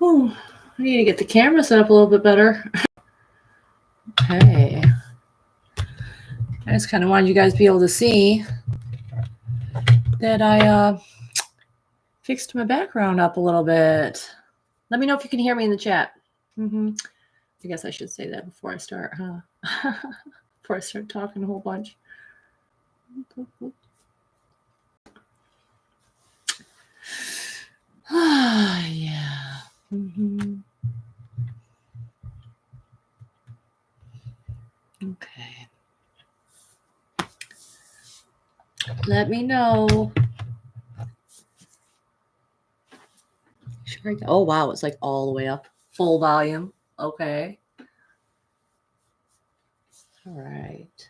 Oh, I need to get the camera set up a little bit better. Okay. I just kind of wanted you guys to be able to see that I fixed my background up a little bit. Let me know if you can hear me in the chat. I guess I should say that before I start, huh? Before I start talking a whole bunch. Yeah. Okay. Let me know. Sure. Oh, wow. It's like all the way up. Full volume. Okay. All right.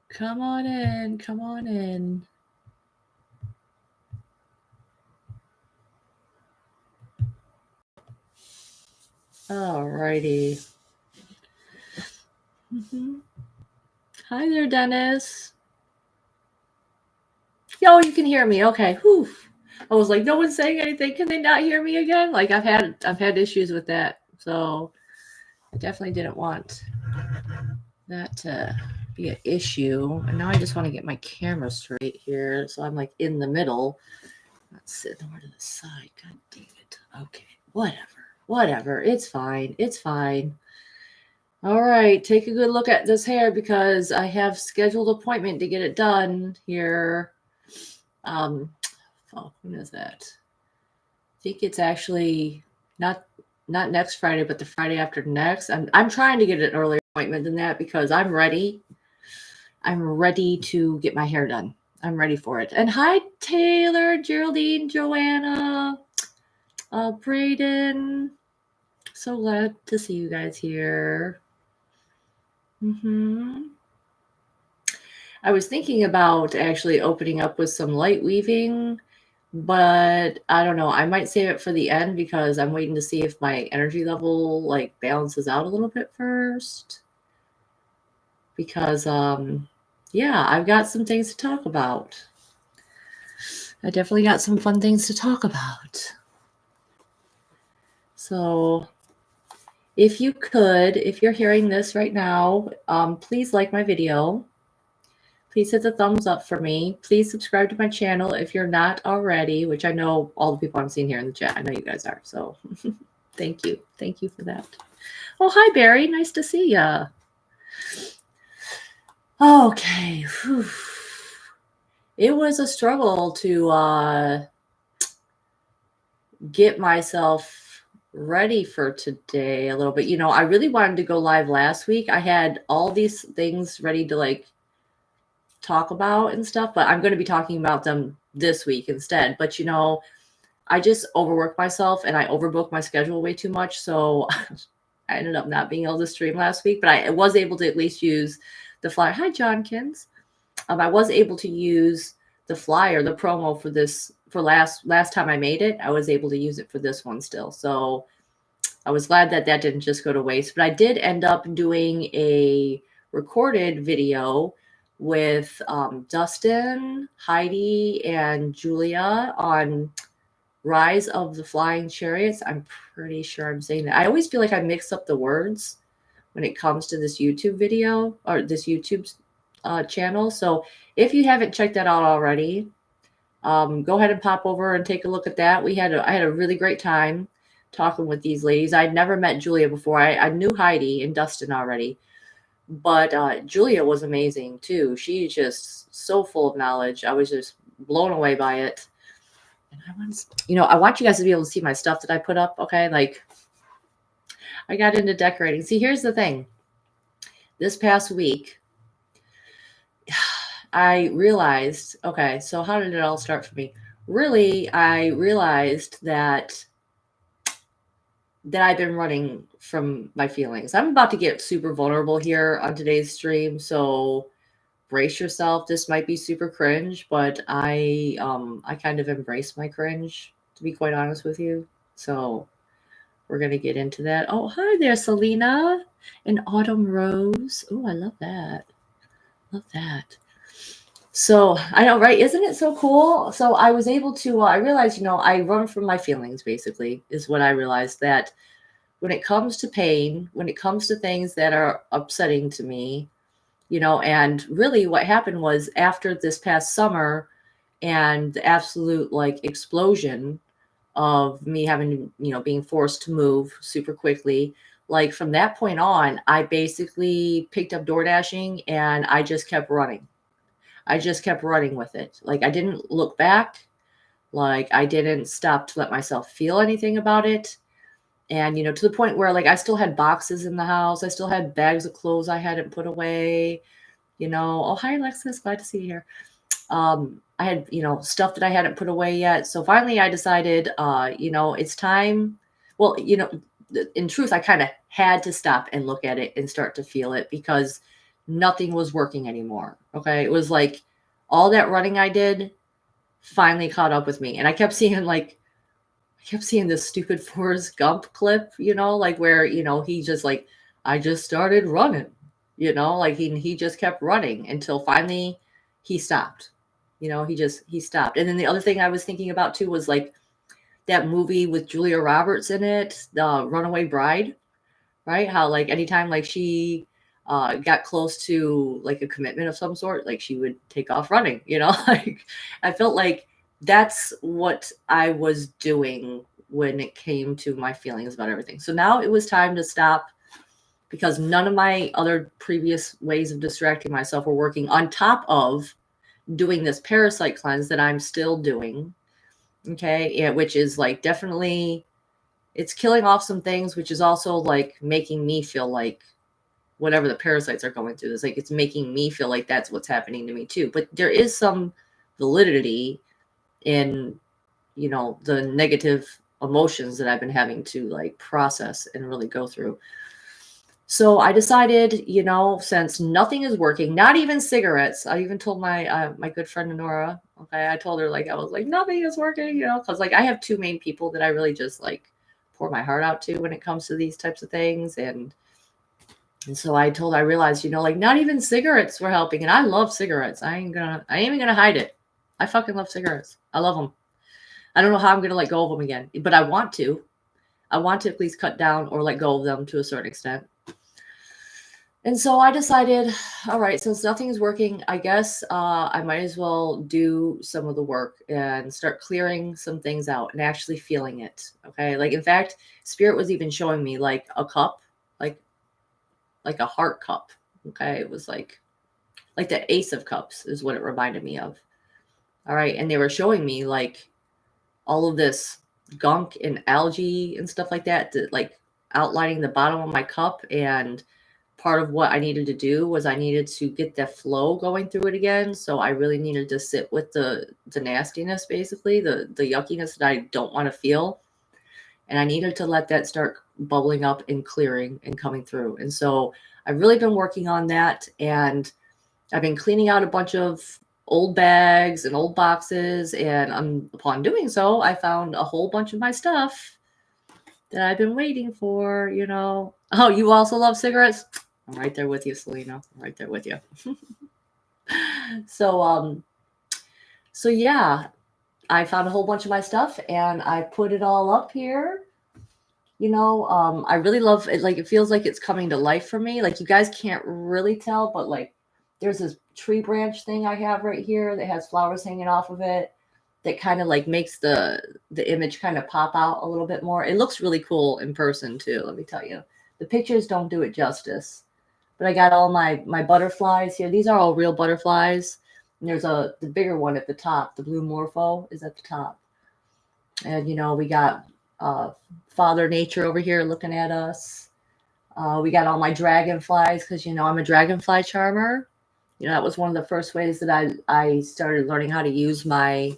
Come on in. Come on in. All righty. Hi there, Dennis. Yo, you can hear me. Okay. Whew. I was like, no one's saying anything. Can they not hear me again? Like I've had issues with that. So I definitely didn't want that to be an issue. And now I just want to get my camera straight here. So I'm like in the middle. Not sitting over to the side. God dang it. Okay. Whatever. It's fine. It's fine. All right, take a good look at this hair because I have scheduled an appointment to get it done here. When is that? I think it's actually not next Friday, but the Friday after next. I'm trying to get an earlier appointment than that because I'm ready. I'm ready to get my hair done. I'm ready for it. And hi, Taylor, Geraldine, Joanna, Braden. So glad to see you guys here. I was thinking about actually opening up with some light weaving, but I don't know. I might save it for the end because I'm waiting to see if my energy level like balances out a little bit first. Because yeah, I've got some things to talk about. I definitely got some fun things to talk about. So if you could, if you're hearing this right now, please like my video. Please hit the thumbs up for me. Please subscribe to my channel if you're not already, which I know all the people I'm seeing here in the chat. I know you guys are. So thank you. Thank you for that. Oh, hi, Barry. Nice to see ya. Okay. Whew. It was a struggle to get myself ready for today a little bit. You know, I really wanted to go live last week. I had all these things ready to like talk about and stuff, but I'm going to be talking about them this week instead. But you know, I just overworked myself and I overbooked my schedule way too much. So I ended up not being able to stream last week, but I was able to at least use the flyer. Hi, Johnkins. I was able to use the flyer, the promo for this, for last time I made it. I was able to use it for this one still. So I was glad that that didn't just go to waste, but I did end up doing a recorded video with Dustin, Heidi, and Julia on Rise of the Flying Chariots. I'm pretty sure I'm saying that. I always feel like I mix up the words when it comes to this YouTube video or this YouTube channel. So if you haven't checked that out already, go ahead and pop over and take a look at that. I had a really great time talking with these ladies. I'd never met Julia before. I knew Heidi and Dustin already, but Julia was amazing too. She's just so full of knowledge. I was just blown away by it. And I want you guys to be able to see my stuff that I put up. Okay. Like I got into decorating. See, here's the thing. This past week, I realized, okay, so how did it all start for me? Really, I realized that I've been running from my feelings. I'm about to get super vulnerable here on today's stream, so brace yourself. This might be super cringe, but I kind of embrace my cringe, to be quite honest with you. So we're gonna get into that. Oh, hi there, Selena and Autumn Rose. Oh, I love that. Love that. So I know, right? Isn't it so cool? So I was able to, I realized, I run from my feelings basically, is what I realized, that when it comes to pain, when it comes to things that are upsetting to me, and really what happened was after this past summer and the absolute like explosion of me having to, being forced to move super quickly. Like from that point on, I basically picked up door dashing and I just kept running. I just kept running with it. Like I didn't look back. Like I didn't stop to let myself feel anything about it. And, to the point where like I still had boxes in the house. I still had bags of clothes I hadn't put away. Oh, hi, Alexis. Glad to see you here. I had, stuff that I hadn't put away yet. So finally I decided, it's time. Well, in truth, I kind of had to stop and look at it and start to feel it because nothing was working anymore. Okay. It was like all that running I did finally caught up with me. And I kept seeing this stupid Forrest Gump clip, like where, he just like, I just started running, like he just kept running until finally he stopped. He stopped. And then the other thing I was thinking about too was like that movie with Julia Roberts in it, the Runaway Bride, right? How like anytime like she got close to like a commitment of some sort, like she would take off running, like I felt like that's what I was doing when it came to my feelings about everything. So now it was time to stop because none of my other previous ways of distracting myself were working on top of doing this parasite cleanse that I'm still doing. Okay. Yeah, which is like definitely it's killing off some things, which is also like making me feel like whatever the parasites are going through is like it's making me feel like that's what's happening to me too. But there is some validity in the negative emotions that I've been having to like process and really go through. So I decided, since nothing is working, not even cigarettes. I even told my good friend Nora. Okay, I told her like I was like nothing is working, because like I have two main people that I really just like pour my heart out to when it comes to these types of things, and so I realized, like not even cigarettes were helping, and I love cigarettes. I ain't even gonna hide it. I fucking love cigarettes. I love them. I don't know how I'm gonna let go of them again, but I want to. I want to at least cut down or let go of them to a certain extent. And so I decided, all right, since nothing is working, I guess I might as well do some of the work and start clearing some things out and actually feeling it. Okay. Like, in fact, Spirit was even showing me like a cup, like a heart cup. Okay. It was like the Ace of Cups is what it reminded me of. All right. And they were showing me like all of this gunk and algae and stuff like that, like outlining the bottom of my cup. And part of what I needed to do was I needed to get the flow going through it again. So I really needed to sit with the nastiness, basically, the yuckiness that I don't want to feel. And I needed to let that start bubbling up and clearing and coming through. And so I've really been working on that. And I've been cleaning out a bunch of old bags and old boxes. And upon doing so, I found a whole bunch of my stuff that I've been waiting for, Oh, you also love cigarettes? I'm right there with you, Selena. I'm right there with you. So, so yeah, I found a whole bunch of my stuff and I put it all up here. I really love it. Like, it feels like it's coming to life for me. Like, you guys can't really tell, but like, there's this tree branch thing I have right here that has flowers hanging off of it that kind of like makes the image kind of pop out a little bit more. It looks really cool in person too, let me tell you. The pictures don't do it justice. But I got all my butterflies here. These are all real butterflies. And there's the bigger one at the top. The blue morpho is at the top. And we got Father Nature over here looking at us. We got all my dragonflies because I'm a dragonfly charmer. That was one of the first ways that I started learning how to use my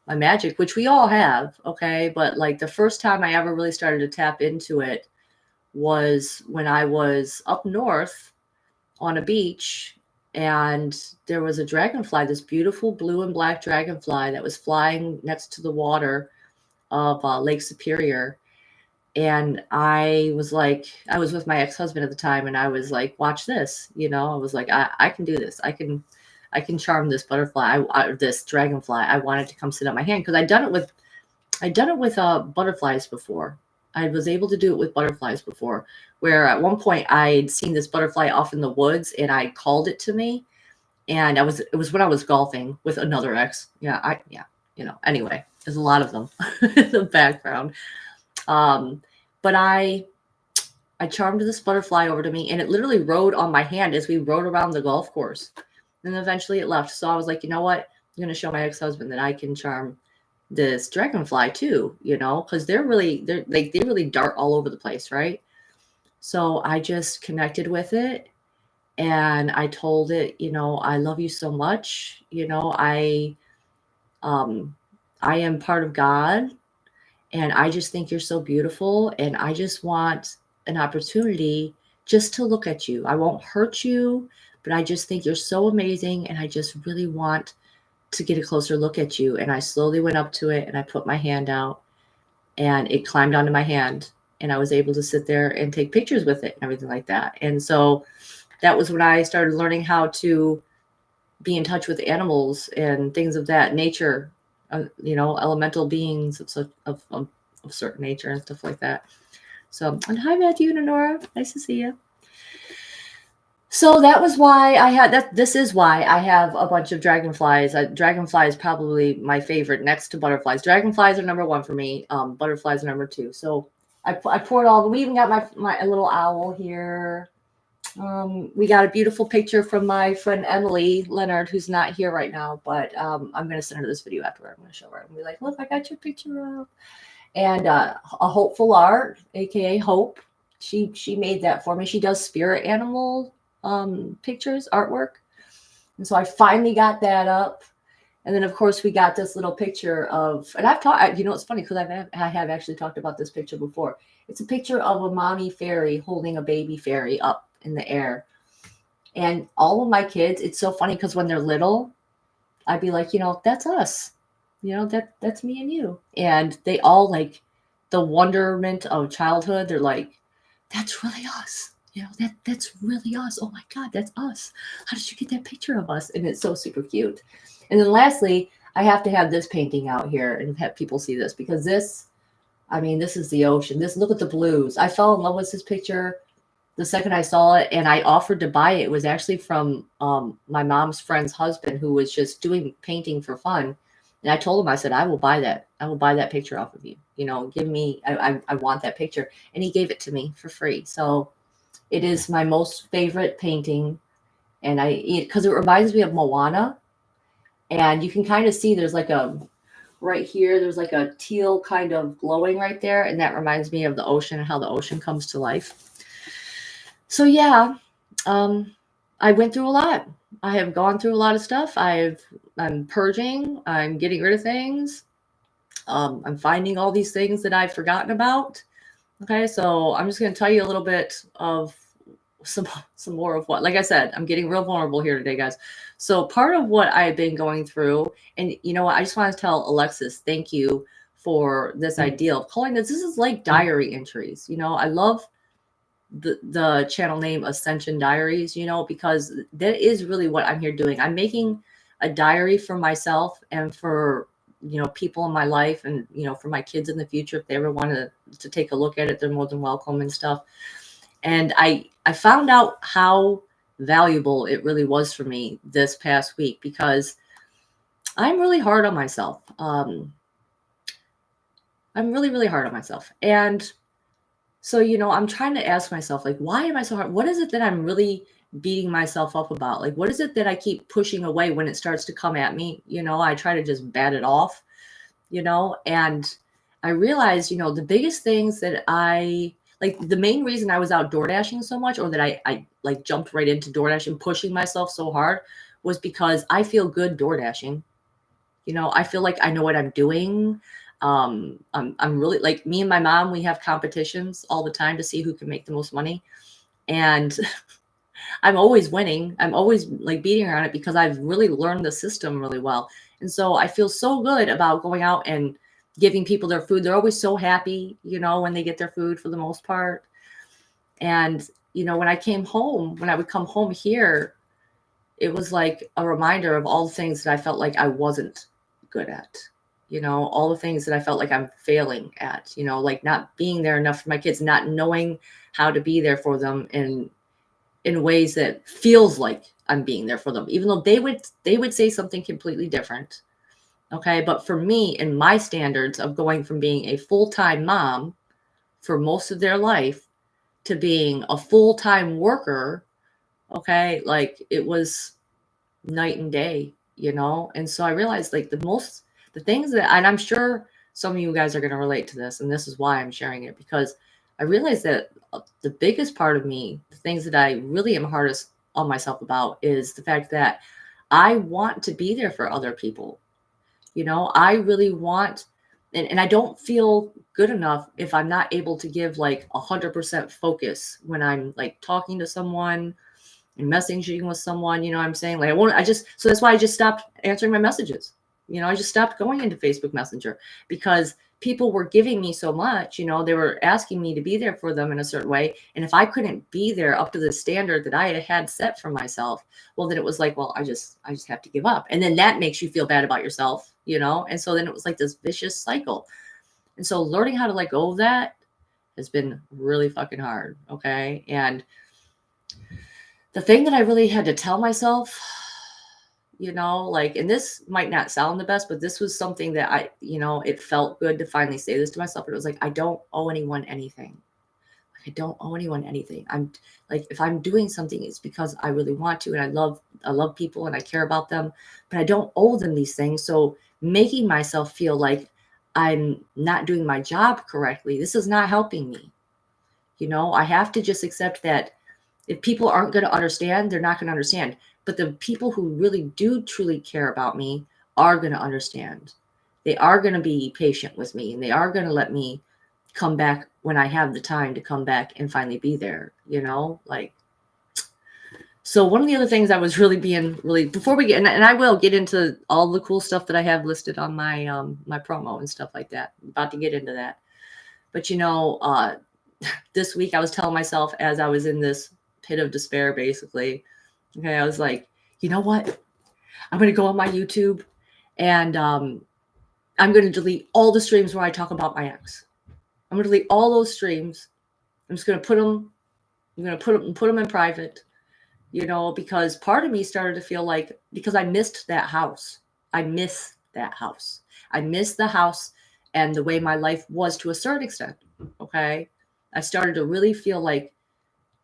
magic, which we all have, okay? But like the first time I ever really started to tap into it was when I was up north on a beach, and there was a dragonfly, this beautiful blue and black dragonfly that was flying next to the water of Lake Superior. And I was with my ex-husband at the time, and I was like, watch this, I was like, I can do this. I can I can charm this butterfly, this dragonfly. I want it to come sit on my hand because I'd done it with butterflies before. I was able to do it with butterflies before, where at one point I'd seen this butterfly off in the woods and I called it to me, and it was when I was golfing with another ex. Anyway, there's a lot of them in the background. But I charmed this butterfly over to me, and it literally rode on my hand as we rode around the golf course. And eventually it left. So I was like, you know what? I'm going to show my ex-husband that I can charm this dragonfly too, because they really dart all over the place, right? So I just connected with it, and I told it, I love you so much. I am part of God, and I just think you're so beautiful, and I just want an opportunity just to look at you. I won't hurt you, but I just think you're so amazing, and I just really want to get a closer look at you. And I slowly went up to it, and I put my hand out, and it climbed onto my hand, and I was able to sit there and take pictures with it and everything like that. And so that was when I started learning how to be in touch with animals and things of that nature, elemental beings of certain nature and stuff like that. So, and hi, Matthew and Honora. Nice to see you. So that was why I had that. This is why I have a bunch of dragonflies. Dragonfly is probably my favorite next to butterflies. Dragonflies are number one for me. Butterflies are number two. So I poured all. We even got my little owl here. We got a beautiful picture from my friend Emily Leonard, who's not here right now, but I'm going to send her this video afterward. I'm going to show her and be like, look, I got your picture up. And a hopeful art, aka Hope. She made that for me. She does spirit animal pictures, artwork. And so I finally got that up. And then of course we got this little picture of, and I've talked, it's funny because I have actually talked about this picture before. It's a picture of a mommy fairy holding a baby fairy up in the air. And all of my kids, it's so funny because when they're little, I'd be like, that's us. That's me and you. And they all, like, the wonderment of childhood, they're like, that's really us. That's really us. Oh my God, that's us. How did you get that picture of us? And it's so super cute. And then lastly, I have to have this painting out here and have people see this, because this is the ocean. Look at the blues. I fell in love with this picture the second I saw it, and I offered to buy it. It was actually from my mom's friend's husband, who was just doing painting for fun. And I told him, I said, I will buy that. I will buy that picture off of you. Give me, I want that picture. And he gave it to me for free. So it is my most favorite painting. And because it reminds me of Moana. And you can kind of see there's like right here, there's like a teal kind of glowing right there. And that reminds me of the ocean and how the ocean comes to life. So yeah, I went through a lot. I have gone through a lot of stuff. I'm purging. I'm getting rid of things. I'm finding all these things that I've forgotten about. Okay, so I'm just going to tell you a little bit of some more of what, like I said, I'm getting real vulnerable here today, guys. So part of what I've been going through, and what, I just want to tell Alexis, thank you for this idea of calling this. This is like diary entries. I love the channel name Ascension Diaries, because that is really what I'm here doing. I'm making a diary for myself and for, people in my life, and, for my kids in the future. If they ever want to take a look at it, they're more than welcome and stuff. And I found out how valuable it really was for me this past week, because I'm really hard on myself. I'm really, really hard on myself. And so, I'm trying to ask myself, like, why am I so hard? What is it that I'm really beating myself up about? Like, what is it that I keep pushing away when it starts to come at me? I try to just bat it off, and I realized, the biggest things that the main reason I was out door dashing so much, or that I like jumped right into door dashing, pushing myself so hard, was because I feel good door dashing. I feel like I know what I'm doing. I'm really, like, me and my mom, we have competitions all the time to see who can make the most money. And I'm always winning. I'm always like beating her on it, because I've really learned the system really well. And so I feel so good about going out and giving people their food. They're always so happy, when they get their food, for the most part. And, when I would come home here, it was like a reminder of all the things that I felt like I wasn't good at. All the things that I felt like I'm failing at, like not being there enough for my kids, not knowing how to be there for them in ways that feels like I'm being there for them, even though they would say something completely different. Okay. But for me, in my standards of going from being a full-time mom for most of their life to being a full-time worker, okay, like it was night and day, And so I realized like the things that, and I'm sure some of you guys are going to relate to this, and this is why I'm sharing it, because I realized that the biggest part of me, the things that I really am hardest on myself about, is the fact that I want to be there for other people. I really want, and I don't feel good enough if I'm not able to give like 100% focus when I'm like talking to someone and messaging with someone, you know what I'm saying? Like so that's why I just stopped answering my messages. I just stopped going into Facebook Messenger because people were giving me so much, they were asking me to be there for them in a certain way. And if I couldn't be there up to the standard that I had set for myself, well, then it was like, well, I just have to give up. And then that makes you feel bad about yourself, And so then it was like this vicious cycle. And so learning how to let go of that has been really fucking hard. Okay. And the thing that I really had to tell myself, like, and this might not sound the best, but this was something that it felt good to finally say this to myself. But it was like, I don't owe anyone anything. Like, I don't owe anyone anything. I'm like, if I'm doing something, it's because I really want to, and I love people and I care about them, but I don't owe them these things. So making myself feel like I'm not doing my job correctly, this is not helping me. I have to just accept that if people aren't going to understand, they're not going to understand. But the people who really do truly care about me are going to understand. They are going to be patient with me, and they are going to let me come back when I have the time to come back and finally be there, like. So one of the other things I was really before we get, and I will get into all the cool stuff that I have listed on my my promo and stuff like that. I'm about to get into that. But this week I was telling myself, as I was in this pit of despair, basically, okay, I was like, you know what? I'm going to go on my YouTube and I'm going to delete all the streams where I talk about my ex. I'm going to delete all those streams. I'm just going to put them in private, because part of me started to feel like, because I missed that house. I miss that house. I miss the house and the way my life was to a certain extent. Okay. I started to really feel like,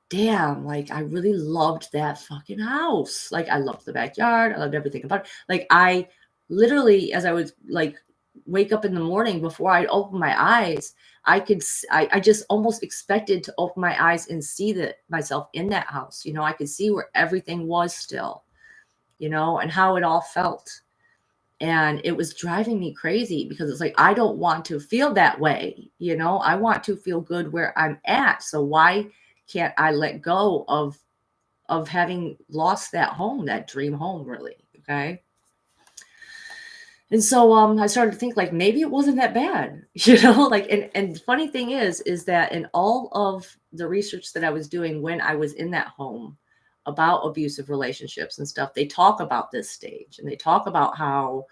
damn, like I really loved that fucking house. Like I loved the backyard. I loved everything about it. Like I literally, as I would like wake up in the morning before I'd open my eyes, I just almost expected to open my eyes and see myself in that house. I could see where everything was still, and how it all felt. And it was driving me crazy because it's like, I don't want to feel that way. I want to feel good where I'm at. So why can't I let go of having lost that home, that dream home, really? Okay. And so I started to think like, maybe it wasn't that bad, like, and the funny thing is that in all of the research that I was doing when I was in that home about abusive relationships and stuff, they talk about this stage, and they talk about how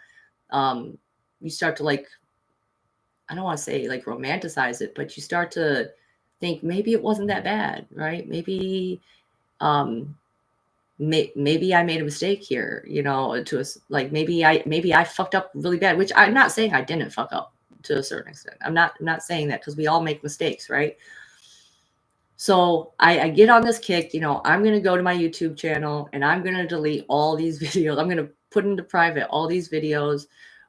you start to, like, I don't want to say like romanticize it, but you start to think maybe it wasn't that bad, right? Maybe um maybe I made a mistake here, to us, like maybe I fucked up really bad, which I'm not saying I didn't fuck up to a certain extent. I'm not saying that, because we all make mistakes, right? So I get on this kick, I'm going to go to my YouTube channel and I'm going to delete all these videos. I'm going to put into private all these videos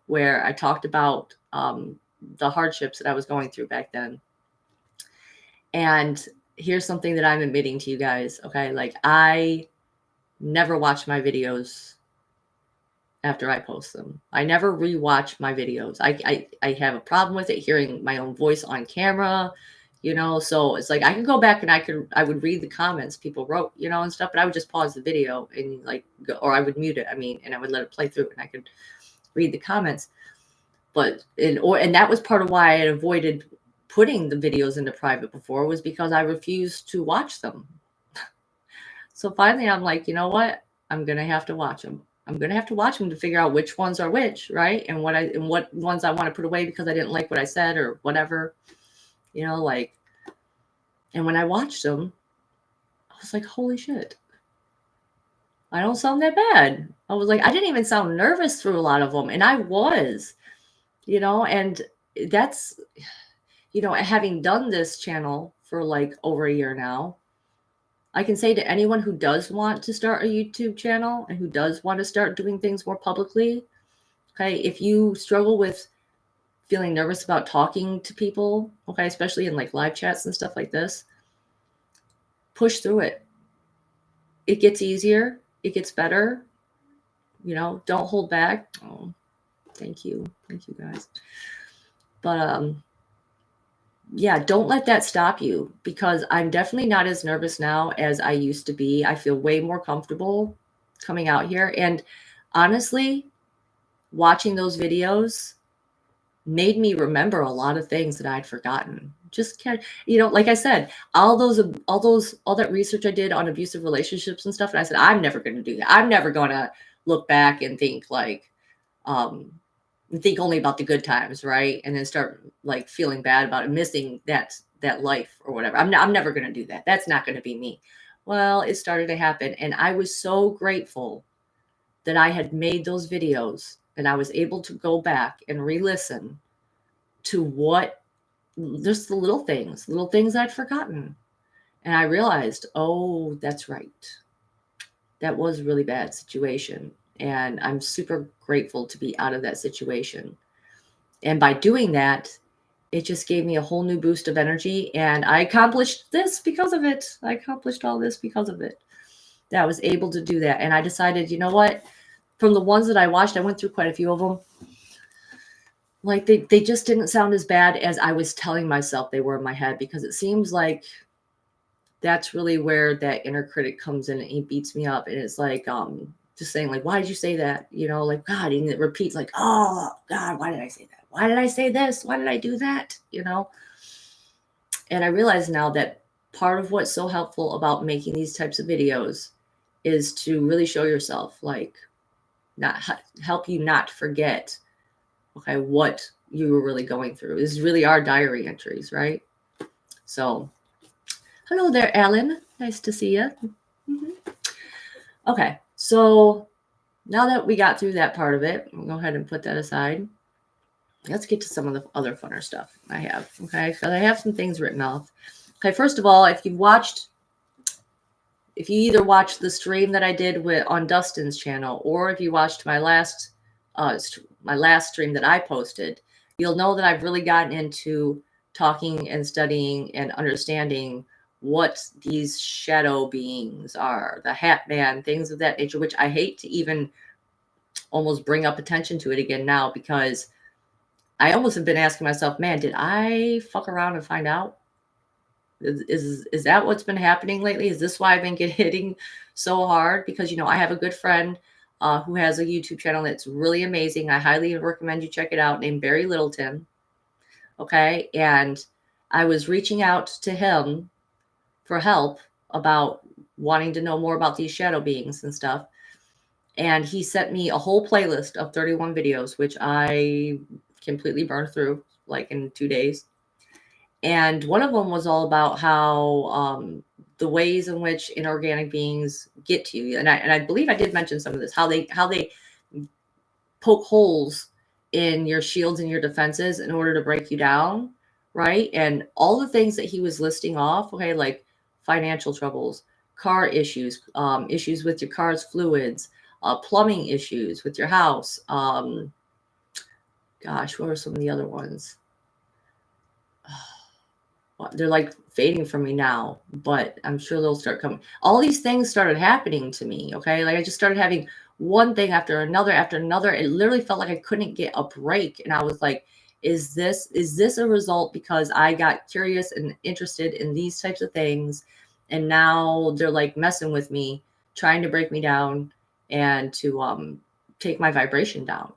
where I talked about the hardships that I was going through back then. And here's something that I'm admitting to you guys. Okay. Like, I never watch my videos after I post them. I never rewatch my videos. I have a problem with it, hearing my own voice on camera, so it's like I could go back and I would read the comments people wrote, and stuff, but I would just pause the video and like go, or I would mute it. And I would let it play through and I could read the comments. But and that was part of why I had avoided putting the videos into private before, was because I refused to watch them. So finally I'm like, you know what? I'm going to have to watch them. I'm going to have to watch them to figure out which ones are which, right? And what ones I want to put away because I didn't like what I said or whatever, like, and when I watched them, I was like, holy shit, I don't sound that bad. I was like, I didn't even sound nervous through a lot of them. And I was, and that's, having done this channel for like over a year now, I can say to anyone who does want to start a YouTube channel and who does want to start doing things more publicly, okay, if you struggle with feeling nervous about talking to people, okay, especially in like live chats and stuff like this, push through it. It gets easier. It gets better. Don't hold back. Oh, thank you. Thank you guys. But yeah, don't let that stop you, because I'm definitely not as nervous now as I used to be. I feel way more comfortable coming out here. And honestly, watching those videos made me remember a lot of things that I'd forgotten. Just can't, like I said, all that research I did on abusive relationships and stuff. And I said, I'm never going to do that. I'm never going to look back and think think only about the good times, right? And then start like feeling bad about it, missing that life or whatever. I'm never going to do that. That's not going to be me. Well, it started to happen, and I was so grateful that I had made those videos and I was able to go back and re-listen to just the little things I'd forgotten. And I realized, oh, that's right. That was a really bad situation. And I'm super grateful to be out of that situation. And by doing that, it just gave me a whole new boost of energy. And I accomplished this because of it. I accomplished all this because of it. That I was able to do that. And I decided, you know what? From the ones that I watched, I went through quite a few of them. Like they just didn't sound as bad as I was telling myself they were in my head, because it seems like that's really where that inner critic comes in and he beats me up. And it's like, just saying like, why did you say that? Like, God, and it repeats like, oh God, why did I say that? Why did I say this? Why did I do that? And I realize now that part of what's so helpful about making these types of videos is to really show yourself, like, help you not forget, okay, what you were really going through. This really are diary entries, right? So, hello there, Ellen. Nice to see you. Mm-hmm. Okay, so now that we got through that part of it, we'll go ahead and put that aside. Let's get to some of the other funner stuff I have, okay? Because I have some things written off. Okay, first of all, if you either watched the stream that I did on Dustin's channel, or if you watched my last stream that I posted, you'll know that I've really gotten into talking and studying and understanding what these shadow beings are, the Hat Man, things of that nature, which I hate to even almost bring up attention to it again now, because I almost have been asking myself, man, did I fuck around and find out? Is that what's been happening lately? Is this why I've been hitting so hard? Because, I have a good friend who has a YouTube channel that's really amazing. I highly recommend you check it out, named Barry Littleton. Okay. And I was reaching out to him for help about wanting to know more about these shadow beings and stuff. And he sent me a whole playlist of 31 videos, which I completely burned through like in 2 days. And one of them was all about how the ways in which inorganic beings get to you. And I believe I did mention some of this, how they poke holes in your shields and your defenses in order to break you down, right? And all the things that he was listing off, okay, like financial troubles, car issues, issues with your car's fluids, plumbing issues with your house. Gosh, what are some of the other ones? They're like fading from me now, but I'm sure they'll start coming. All these things started happening to me, okay? Like I just started having one thing after another after another. It literally felt like I couldn't get a break. And I was like, is this a result because I got curious and interested in these types of things, and now they're like messing with me, trying to break me down and to take my vibration down,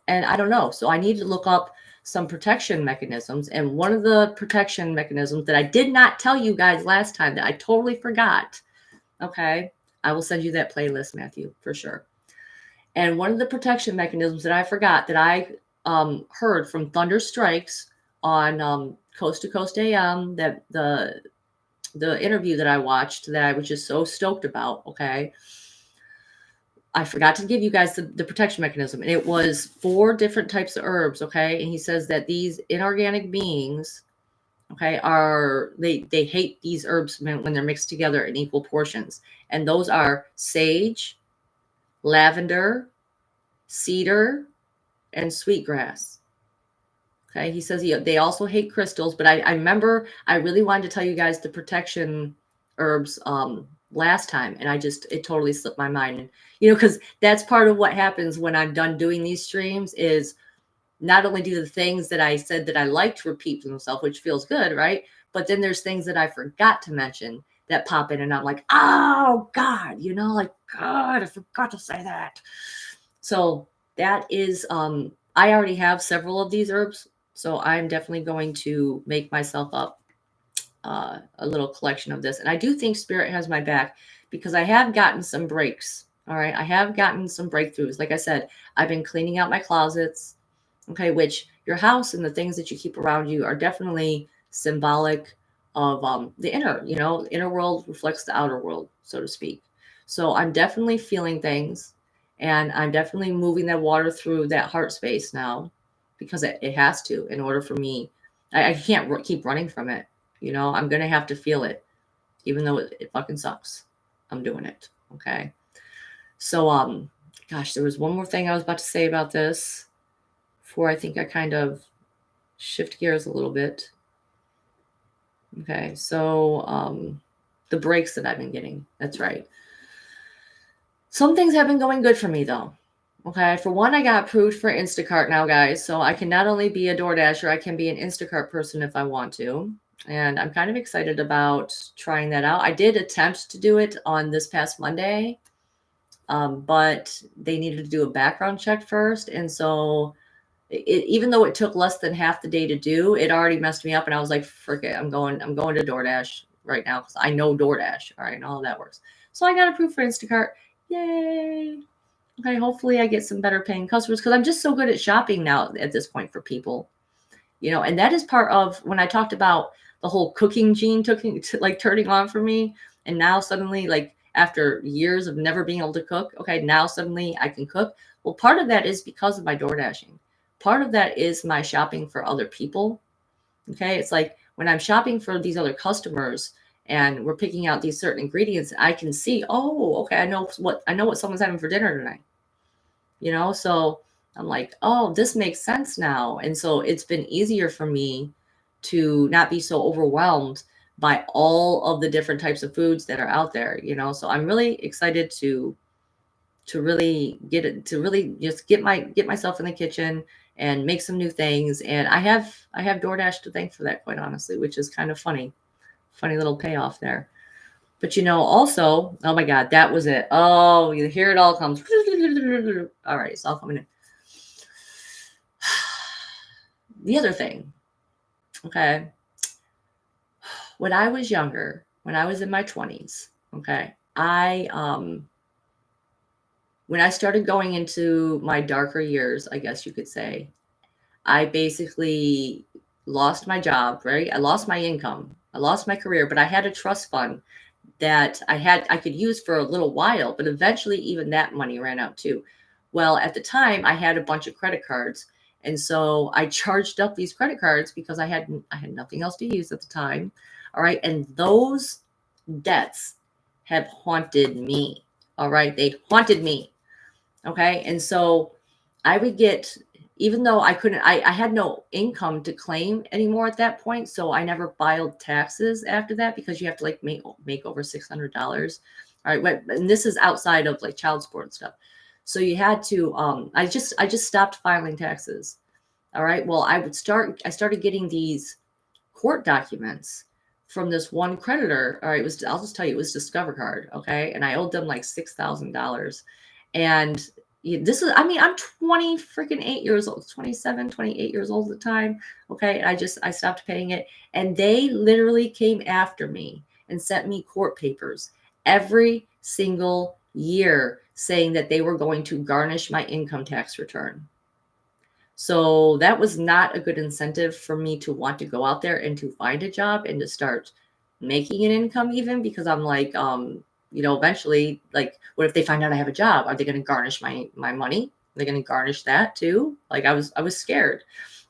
And I don't know. So I need to look up some protection mechanisms. And one of the protection mechanisms that I did not tell you guys last time, that I totally forgot, okay, I will send you that playlist, Matthew, for sure. And one of the protection mechanisms that I forgot that I heard from Thunder Strikes on Coast to Coast AM, that the interview that I watched that I was just so stoked about, okay? I forgot to give you guys the protection mechanism. And it was 4 different types of herbs, okay? And he says that these inorganic beings, okay, they hate these herbs when they're mixed together in equal portions. And those are sage, lavender, cedar, and sweetgrass. Okay, he says they also hate crystals, but I remember I really wanted to tell you guys the protection herbs last time, and it totally slipped my mind. And because that's part of what happens when I'm done doing these streams is not only do the things that I said that I like to repeat for themselves, which feels good, right? But then there's things that I forgot to mention that pop in, and I'm like, oh God, like, God, I forgot to say that. So that is, I already have several of these herbs, so I'm definitely going to make myself up a little collection of this. And I do think Spirit has my back because I have gotten some breaks. All right. I have gotten some breakthroughs. Like I said, I've been cleaning out my closets. Okay. Which your house and the things that you keep around you are definitely symbolic of the inner world reflects the outer world, so to speak. So I'm definitely feeling things, and I'm definitely moving that water through that heart space now because it has to in order for me. I can't keep running from it. I'm going to have to feel it, even though it fucking sucks. I'm doing it. Okay. So, gosh, there was one more thing I was about to say about this before I think I kind of shift gears a little bit. Okay. So, the breaks that I've been getting. That's right. Some things have been going good for me though. Okay. For one, I got approved for Instacart now, guys. So I can not only be a DoorDasher, I can be an Instacart person if I want to. And I'm kind of excited about trying that out. I did attempt to do it on this past Monday, but they needed to do a background check first. And so even though it took less than half the day to do, it already messed me up. And I was like, frick it, I'm going to DoorDash right now because I know DoorDash. All right, and all of that works. So I got approved for Instacart. Yay. Okay, hopefully I get some better paying customers because I'm just so good at shopping now at this point for people. And that is part of when I talked about the whole cooking gene turning on for me. And now suddenly, like after years of never being able to cook, okay, now suddenly I can cook. Well, part of that is because of my door dashing. Part of that is my shopping for other people. Okay. It's like when I'm shopping for these other customers and we're picking out these certain ingredients, I can see, oh, okay, I know what someone's having for dinner tonight. So I'm like, oh, this makes sense now. And so it's been easier for me to not be so overwhelmed by all of the different types of foods that are out there, So I'm really excited to really just get myself in the kitchen and make some new things. And I have DoorDash to thank for that, quite honestly, which is kind of funny little payoff there. But also, oh my God, that was it. Oh, here it all comes. All right, it's all coming in. The other thing, okay, when I was younger, when I was in my 20s, okay, when I started going into my darker years, I guess you could say, I basically lost my job, right? I lost my income. I lost my career, but I had a trust fund that I could use for a little while, but eventually even that money ran out too. Well, at the time I had a bunch of credit cards. And so I charged up these credit cards because I had nothing else to use at the time. All right. And those debts have haunted me. All right. They haunted me. Okay. And so I would get, even though I had no income to claim anymore at that point. So I never filed taxes after that because you have to like make over $600. All right. And this is outside of like child support and stuff. So you had to, I just stopped filing taxes. All right. Well, I started getting these court documents from this one creditor. All right. I'll just tell you, it was Discover Card. Okay. And I owed them like $6,000. And I'm 8 years old, 27, 28 years old at the time. Okay. I stopped paying it. And they literally came after me and sent me court papers every single year saying that they were going to garnish my income tax return. So that was not a good incentive for me to want to go out there and to find a job and to start making an income, even because I'm like, eventually, like, what if they find out I have a job? Are they going to garnish my money? Are they going to garnish that too? Like, I was scared,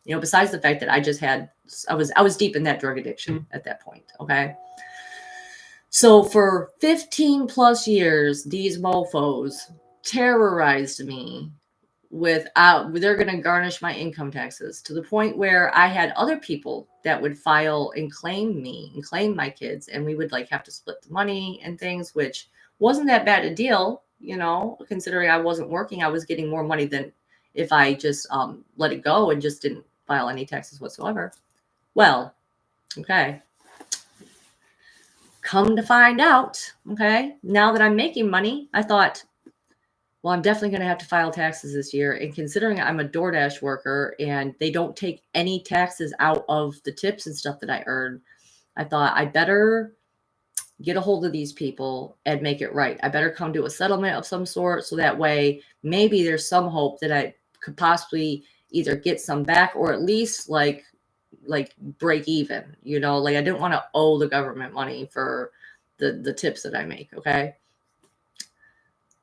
besides the fact that I was deep in that drug addiction at that point. Okay. So for 15 plus years, these mofos terrorized me they're going to garnish my income taxes, to the point where I had other people that would file and claim me and claim my kids, and we would like have to split the money and things, which wasn't that bad a deal, considering I wasn't working. I was getting more money than if I just let it go and just didn't file any taxes whatsoever. Well, okay. Come to find out, okay, now that I'm making money, I thought, well, I'm definitely going to have to file taxes this year. And considering I'm a DoorDash worker and they don't take any taxes out of the tips and stuff that I earn, I thought I better get a hold of these people and make it right. I better come to a settlement of some sort, so that way maybe there's some hope that I could possibly either get some back or at least like break even, like I didn't want to owe the government money for the tips that I make. Okay.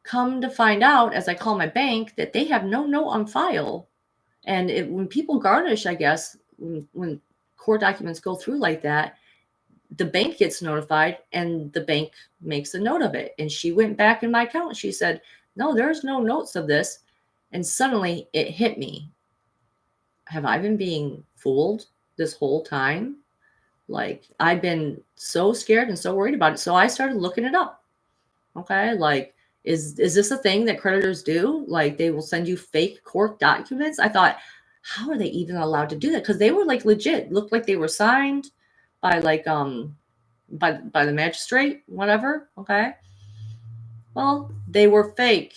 Come to find out, as I call my bank, that they have no note on file. And when people garnish, I guess, when court documents go through like that, the bank gets notified and the bank makes a note of it. And she went back in my account and she said, no, there's no notes of this. And suddenly it hit me. Have I been being fooled this whole time? Like, I've been so scared and so worried about it. So I started looking it up. Okay. Like, is this a thing that creditors do? Like, they will send you fake court documents? I thought, how are they even allowed to do that? Because they were like legit, looked like they were signed by like by the magistrate, whatever. Okay. Well, they were fake.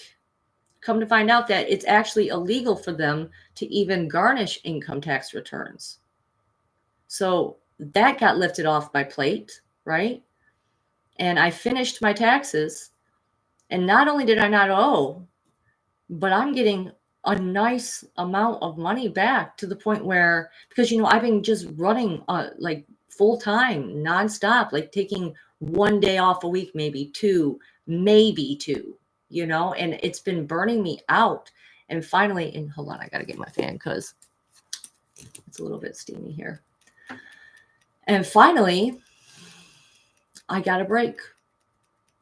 Come to find out that it's actually illegal for them to even garnish income tax returns. So that got lifted off my plate, right? And I finished my taxes. And not only did I not owe, but I'm getting a nice amount of money back, to the point where, because, I've been just running like full time, nonstop, like taking one day off a week, maybe two, and it's been burning me out. And finally, and hold on, I got to get my fan because it's a little bit steamy here. And finally, I got a break.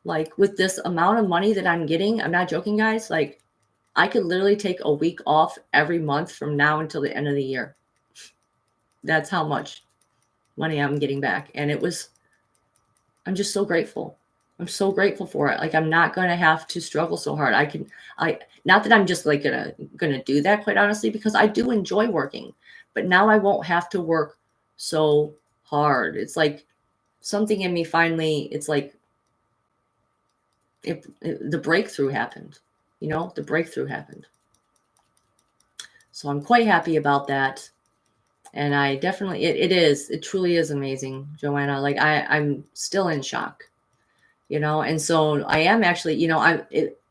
Like, with this amount of money that I'm getting, I'm not joking, guys. Like, I could literally take a week off every month from now until the end of the year. That's how much money I'm getting back. And I'm just so grateful. I'm so grateful for it. Like, I'm not going to have to struggle so hard. Not that I'm just like going to do that, quite honestly, because I do enjoy working, but now I won't have to work so hard. It's like something in me finally, it's like, the breakthrough happened, the breakthrough happened. So I'm quite happy about that. And I definitely, it truly is amazing, Joanna. Like, I'm still in shock, and so I am actually, and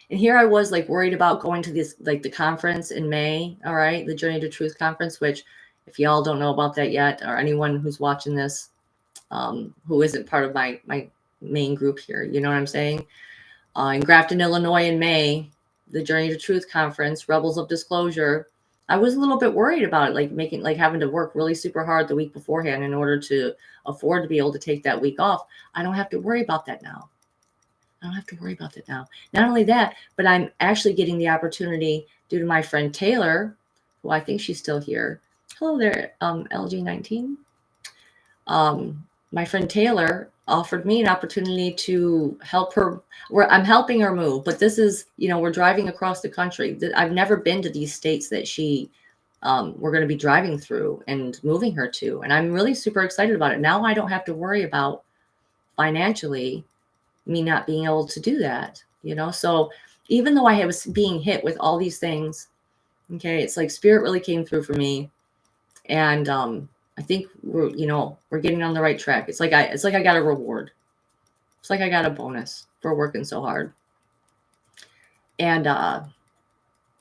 here I was like worried about going to this, like the conference in May. All right. The Journey to Truth conference, which, if y'all don't know about that yet, or anyone who's watching this, who isn't part of my main group here, you know what I'm saying? In Grafton, Illinois in May, the Journey to Truth conference, Rebels of Disclosure. I was a little bit worried about it, like having to work really super hard the week beforehand in order to afford to be able to take that week off. I don't have to worry about that now. Not only that, but I'm actually getting the opportunity, due to my friend Taylor, who I think she's still here. Hello there, LG19. My friend Taylor offered me an opportunity to help her. I'm helping her move, but this is, we're driving across the country. I've never been to these states that we're going to be driving through and moving her to. And I'm really super excited about it. Now I don't have to worry about financially me not being able to do that, So even though I was being hit with all these things, okay, it's like Spirit really came through for me. And, I think we're getting on the right track. It's like I got a reward. It's like I got a bonus for working so hard. And I'm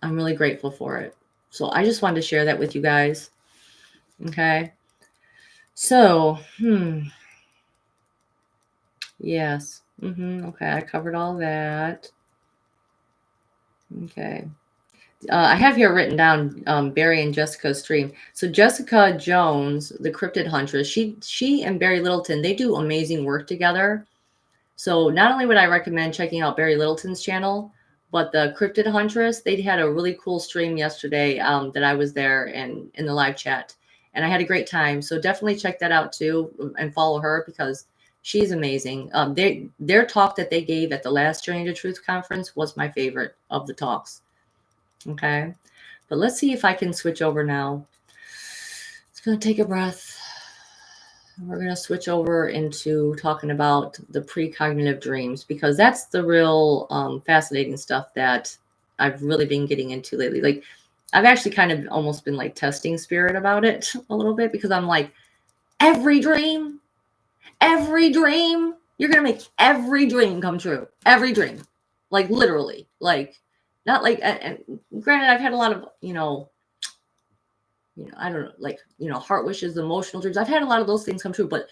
really grateful for it. So I just wanted to share that with you guys. Okay. So, yes. Okay. I covered all that. Okay. I have here written down Barry and Jessica's stream. So Jessica Jones, the Cryptid Huntress, she and Barry Littleton, they do amazing work together. So not only would I recommend checking out Barry Littleton's channel, but the Cryptid Huntress, they had a really cool stream yesterday that I was there and in the live chat, and I had a great time. So definitely check that out too and follow her because she's amazing. Their talk that they gave at the last Journey to Truth conference was my favorite of the talks. Okay, but let's see if I can switch over now. It's going to take a breath. We're going to switch over into talking about the precognitive dreams because that's the real fascinating stuff that I've really been getting into lately. Like, I've actually kind of almost been like testing spirit about it a little bit because I'm like, every dream, you're going to make every dream come true. Every dream. Like, literally. Like, not like, and granted, I've had a lot of, I don't know, like, heart wishes, emotional dreams. I've had a lot of those things come true, but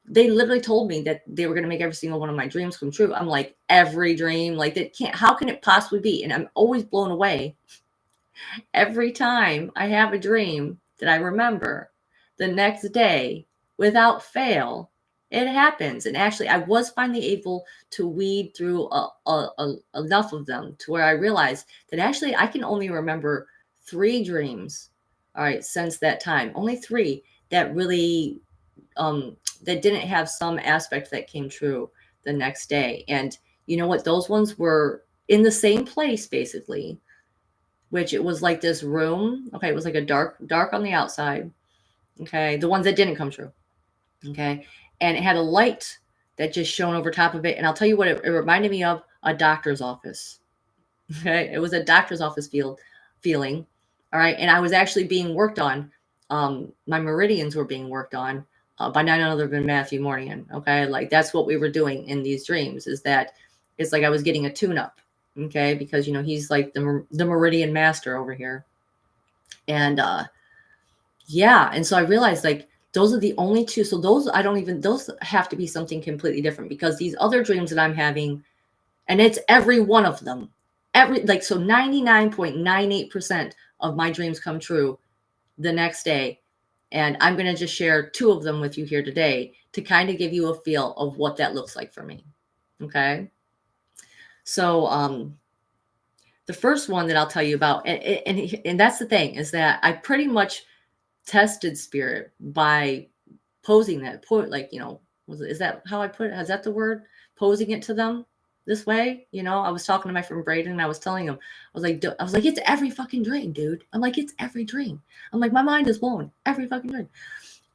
they literally told me that they were going to make every single one of my dreams come true. I'm like, every dream, like that can't, how can it possibly be? And I'm always blown away. Every time I have a dream that I remember the next day without fail, it happens. And actually, I was finally able to weed through enough of them to where I realized that actually I can only remember 3 dreams. All right, since that time, only 3 that really that didn't have some aspect that came true the next day. And you know what? Those ones were in the same place, basically, which it was like this room. Okay, it was like a dark on the outside. Okay, the ones that didn't come true. Okay, and it had a light that just shone over top of it. And I'll tell you what, it reminded me of a doctor's office. Okay, it was a doctor's office feeling. All right, and I was actually being worked on. My meridians were being worked on by none other than Matthew Mornian. Okay, like that's what we were doing in these dreams. Is that it's like I was getting a tune-up. Okay, because he's like the meridian master over here, and yeah, and so I realized like those are the only 2. So those those have to be something completely different because these other dreams that I'm having, and it's every one of them, so 99.98% of my dreams come true the next day. And I'm going to just share 2 of them with you here today to kind of give you a feel of what that looks like for me. Okay. So, the first one that I'll tell you about, and that's the thing, is that I pretty much tested spirit by posing that, is that how I put it? Is that the word? Posing it to them this way? I was talking to my friend Braden and I was telling him, I was like, it's every fucking dream, dude. I'm like, it's every dream. I'm like, my mind is blown. Every fucking dream.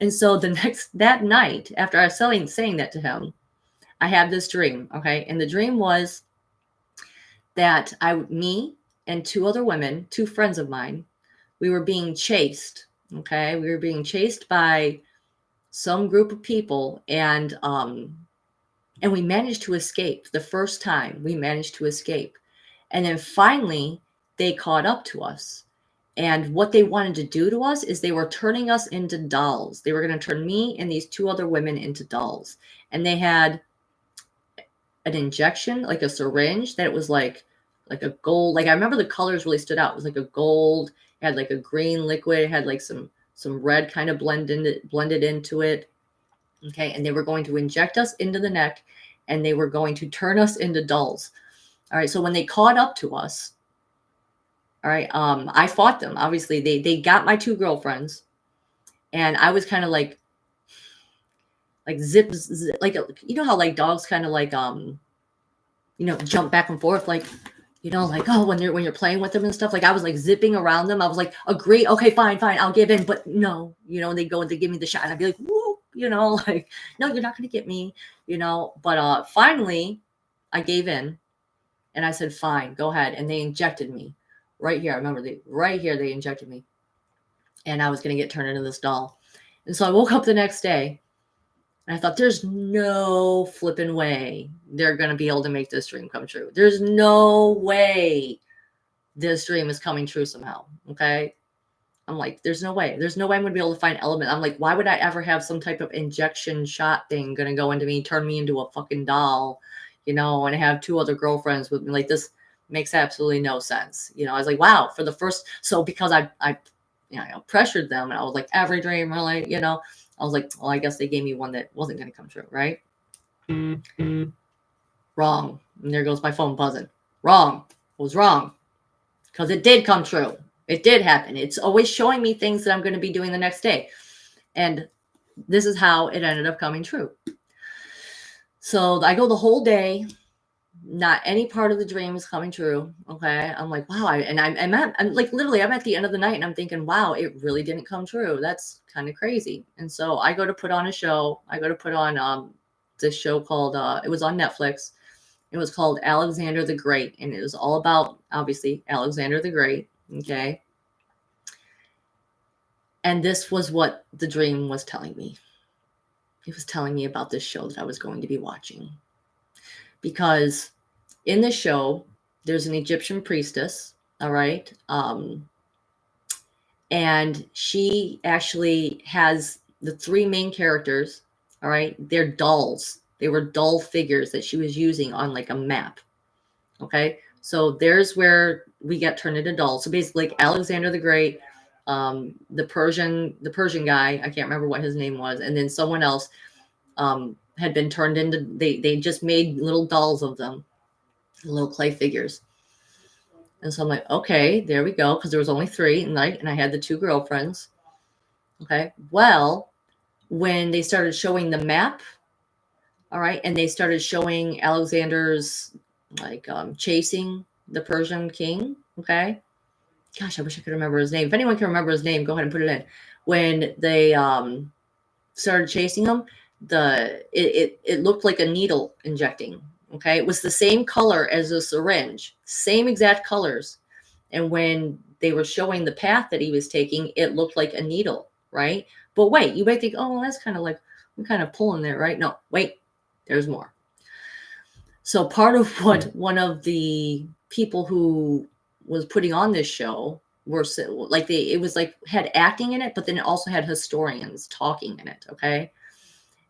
And so that night, after I was saying that to him, I had this dream. Okay. And the dream was that me and 2 other women, 2 friends of mine, we were being chased. Okay. We were being chased by some group of people, and we managed to escape. The first time we managed to escape, and then finally they caught up to us. And what they wanted to do to us is they were turning us into dolls. They were going to turn me and these 2 other women into dolls. And they had an injection, like a syringe that it was like a gold. Like I remember the colors really stood out. It was like a gold. It had like a green liquid. It had like some red kind of blended into it. Okay. And they were going to inject us into the neck and they were going to turn us into dolls. All right. So when they caught up to us, all right, I fought them. Obviously, they got my 2 girlfriends, and I was kind of like zip, like how like dogs kind of like jump back and forth, like like, oh, when you're playing with them and stuff. Like I was like zipping around them. I was like, agree, okay, fine, I'll give in, but no, and they go and they give me the shot, and I'd be like, woo, like, no, you're not gonna get me, But finally, I gave in, and I said, fine, go ahead, and they injected me. Right here, I remember they injected me, and I was going to get turned into this doll. And so I woke up the next day, And I thought, there's no flipping way they're going to be able to make this dream come true. There's no way this dream is coming true somehow. Okay. I'm like, there's no way. There's no way I'm going to be able to find element. I'm like, why would I ever have some type of injection shot thing going to go into me, turn me into a fucking doll, and I have 2 other girlfriends with me? Like, this makes absolutely no sense. I was like, wow, for the first, so because I pressured them, and I was like, every dream, really, I was like, well, I guess they gave me one that wasn't going to come true, right? Wrong. And there goes my phone buzzing. Wrong. Was wrong. Because it did come true. It did happen. It's always showing me things that I'm going to be doing the next day. And this is how it ended up coming true. So I go the whole day, not any part of the dream is coming true. Okay. I'm like, wow. I'm like, literally, I'm at the end of the night and I'm thinking, wow, it really didn't come true. That's kind of crazy. And so I go to put on a show. I go to put on this show called, it was on Netflix. It was called Alexander the Great. And it was all about, obviously, Alexander the Great. Okay. And this was what the dream was telling me. It was telling me about this show that I was going to be watching. Because in the show, there's an Egyptian priestess, all right? And she actually has the 3 main characters, all right? They're dolls. They were doll figures that she was using on like a map, okay? So there's where we get turned into dolls. So basically, like Alexander the Great, the Persian guy, I can't remember what his name was, and then someone else had been turned into, they just made little dolls of them, little clay figures. And so I'm like, okay, there we go, because there was only 3, and I had the 2 girlfriends. Okay, well, when they started showing the map, all right, and they started showing Alexander's like chasing the Persian king. Okay, gosh, I wish I could remember his name. If anyone can remember his name, go ahead and put it in. When they started chasing him, it looked like a needle injecting. Okay, it was the same color as a syringe, same exact colors. And when they were showing the path that he was taking, it looked like a needle, right? But wait, you might think, oh, well, that's kind of like, I'm kind of pulling there, right? No, wait, there's more. So part of what one of the people who was putting on this show were like, it was like had acting in it, but then it also had historians talking in it. Okay.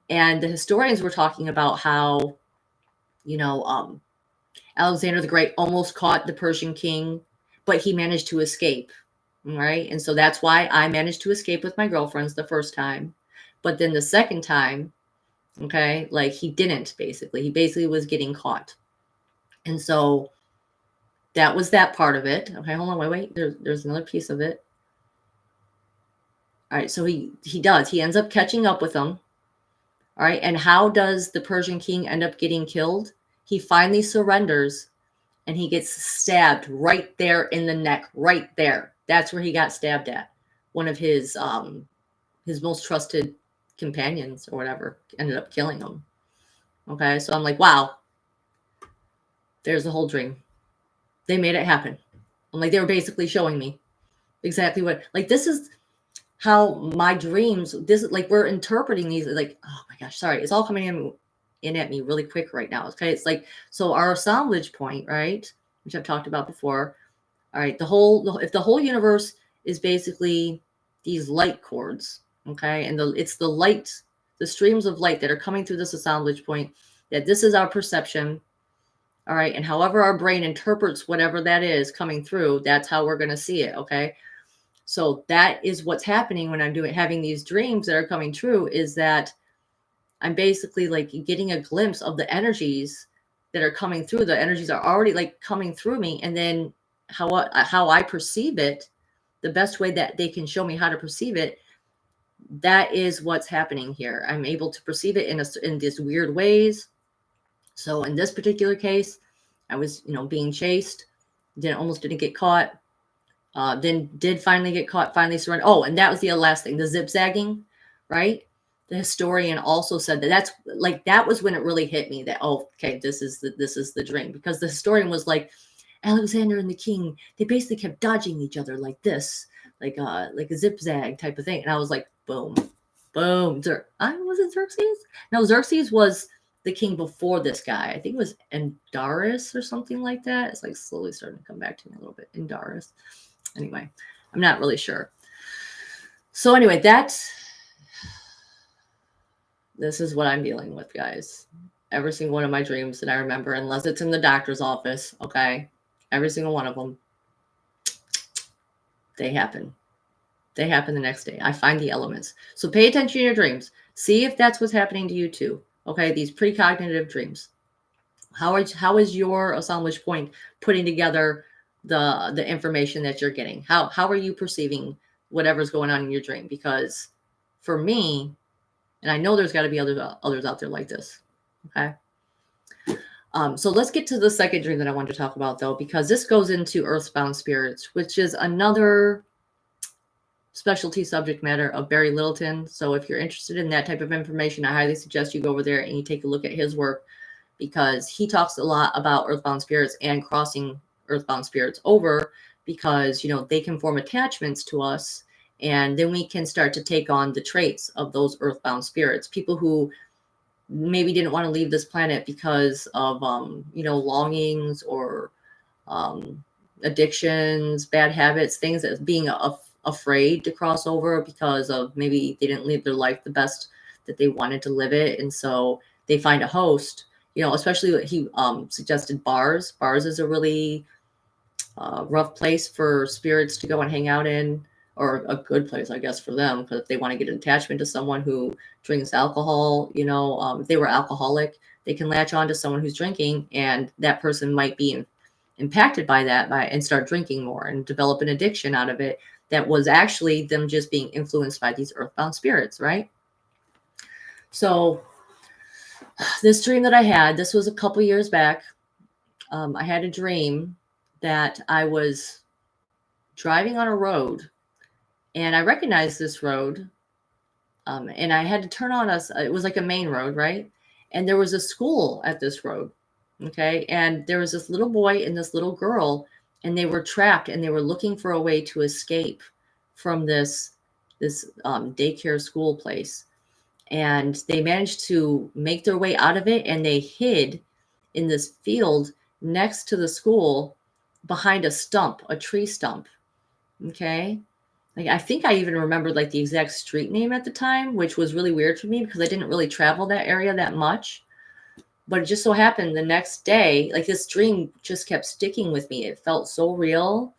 And the historians were talking about how, Alexander the Great almost caught the Persian king, but he managed to escape. Right. And so that's why I managed to escape with my girlfriends the first time. But then the second time, okay, like he didn't basically. He basically was getting caught. And so that was that part of it. Okay, hold on, wait. There's another piece of it. All right, so he does. He ends up catching up with them. All right, and how does the Persian king end up getting killed? He finally surrenders and he gets stabbed right there in the neck, right there. That's where he got stabbed at. One of his most trusted companions or whatever ended up killing him. Okay, so I'm like, wow, there's the whole dream. They made it happen. I'm like, they were basically showing me exactly what, like, this is how my dreams, this is like, we're interpreting these, like, oh my gosh, sorry, it's all coming in at me really quick right now. Okay, it's like, so our assemblage point, right, which I've talked about before. All right, if the whole universe is basically these light cords, okay, and it's the light, the streams of light that are coming through this assemblage point, that this is our perception. All right, and however our brain interprets whatever that is coming through, that's how we're going to see it. Okay, so that is what's happening when I'm having these dreams that are coming true, is that I'm basically like getting a glimpse of the energies that are coming through. The energies are already like coming through me, and then how I perceive it, the best way that they can show me how to perceive it, that is what's happening here. I'm able to perceive it in these weird ways. So in this particular case, I was, being chased, almost didn't get caught. Then did finally get caught, finally surrendered. Oh, and that was the last thing, the zigzagging, right? The historian also said that was when it really hit me that, oh, okay, this is the dream, because the historian was like, Alexander and the king, they basically kept dodging each other like this, like a zigzag type of thing. And I was like, boom, Boom. Was it Xerxes? No, Xerxes was the king before this guy. I think it was Endaris or something like that. It's like slowly starting to come back to me a little bit. Endaris. Anyway, I'm not really sure. So anyway, this is what I'm dealing with, guys. Every single one of my dreams that I remember, unless it's in the doctor's office, okay? Every single one of them, they happen. They happen the next day. I find the elements. So pay attention to your dreams. See if that's what's happening to you too. Okay, these precognitive dreams. How is your assemblage point putting together the information that you're getting? How are you perceiving whatever's going on in your dream? Because for me, and I know there's got to be others out there like this. Okay. So let's get to the second dream that I wanted to talk about, though, because this goes into earthbound spirits, which is another specialty subject matter of Barry Littleton. So if you're interested in that type of information, I highly suggest you go over there and you take a look at his work, because he talks a lot about earthbound spirits and crossing earthbound spirits over, because, you know, they can form attachments to us, and then we can start to take on the traits of those earthbound spirits. People who maybe didn't want to leave this planet because of, you know, longings or addictions, bad habits, things that being afraid to cross over because of maybe they didn't live their life the best that they wanted to live it. And so they find a host, you know, especially he suggested bars. Bars is a really rough place for spirits to go and hang out in, or a good place, I guess, for them, because if they want to get an attachment to someone who drinks alcohol, you know, if they were alcoholic, they can latch on to someone who's drinking, and that person might be impacted by that and start drinking more and develop an addiction out of it that was actually them just being influenced by these earthbound spirits, right? So this dream that I had, this was a couple years back. I had a dream that I was driving on a road, and I recognized this road, and I had to turn on it was like a main road, right? And there was a school at this road, okay? And there was this little boy and this little girl, and they were trapped, and they were looking for a way to escape from this daycare school place. And they managed to make their way out of it, and they hid in this field next to the school behind a tree stump, okay? Like, I think I even remembered like the exact street name at the time, which was really weird for me because I didn't really travel that area that much. But it just so happened the next day, like, this dream just kept sticking with me. It felt so real,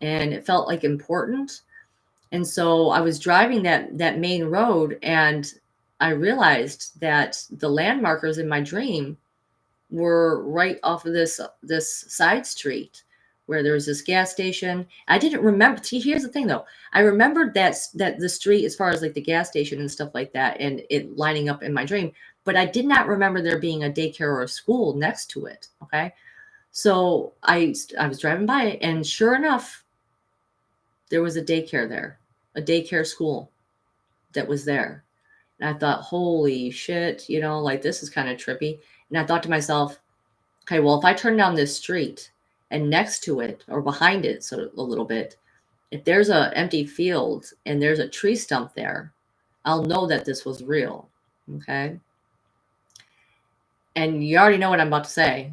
and it felt like important. And so I was driving that main road, and I realized that the landmarkers in my dream were right off of this side street where there was this gas station. I didn't remember. See, here's the thing though. I remembered that the street, as far as like the gas station and stuff like that, and it lining up in my dream, but I did not remember there being a daycare or a school next to it. Okay. So I was driving by it, and sure enough, there was a daycare there, a daycare school that was there. And I thought, holy shit, you know, like, this is kind of trippy. And I thought to myself, okay, well, if I turn down this street, and next to it or behind it, so a little bit, if there's an empty field and there's a tree stump there, I'll know that this was real. Okay. And you already know what I'm about to say.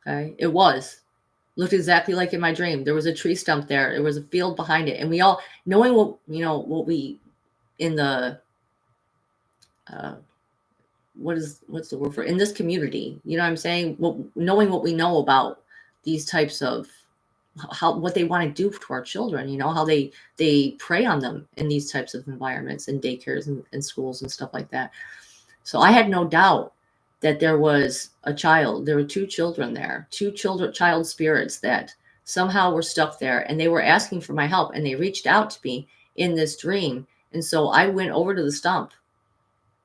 Okay. It looked exactly like in my dream. There was a tree stump there. There was a field behind it. And we all, knowing what, you know, what we, in the, what's the word for, in this community, you know what I'm saying? Knowing what we know about these types of what they want to do to our children, you know, how they prey on them in these types of environments and daycares and schools and stuff like that. So I had no doubt that there was there were two children there, child spirits that somehow were stuck there, and they were asking for my help, and they reached out to me in this dream. And so I went over to the stump,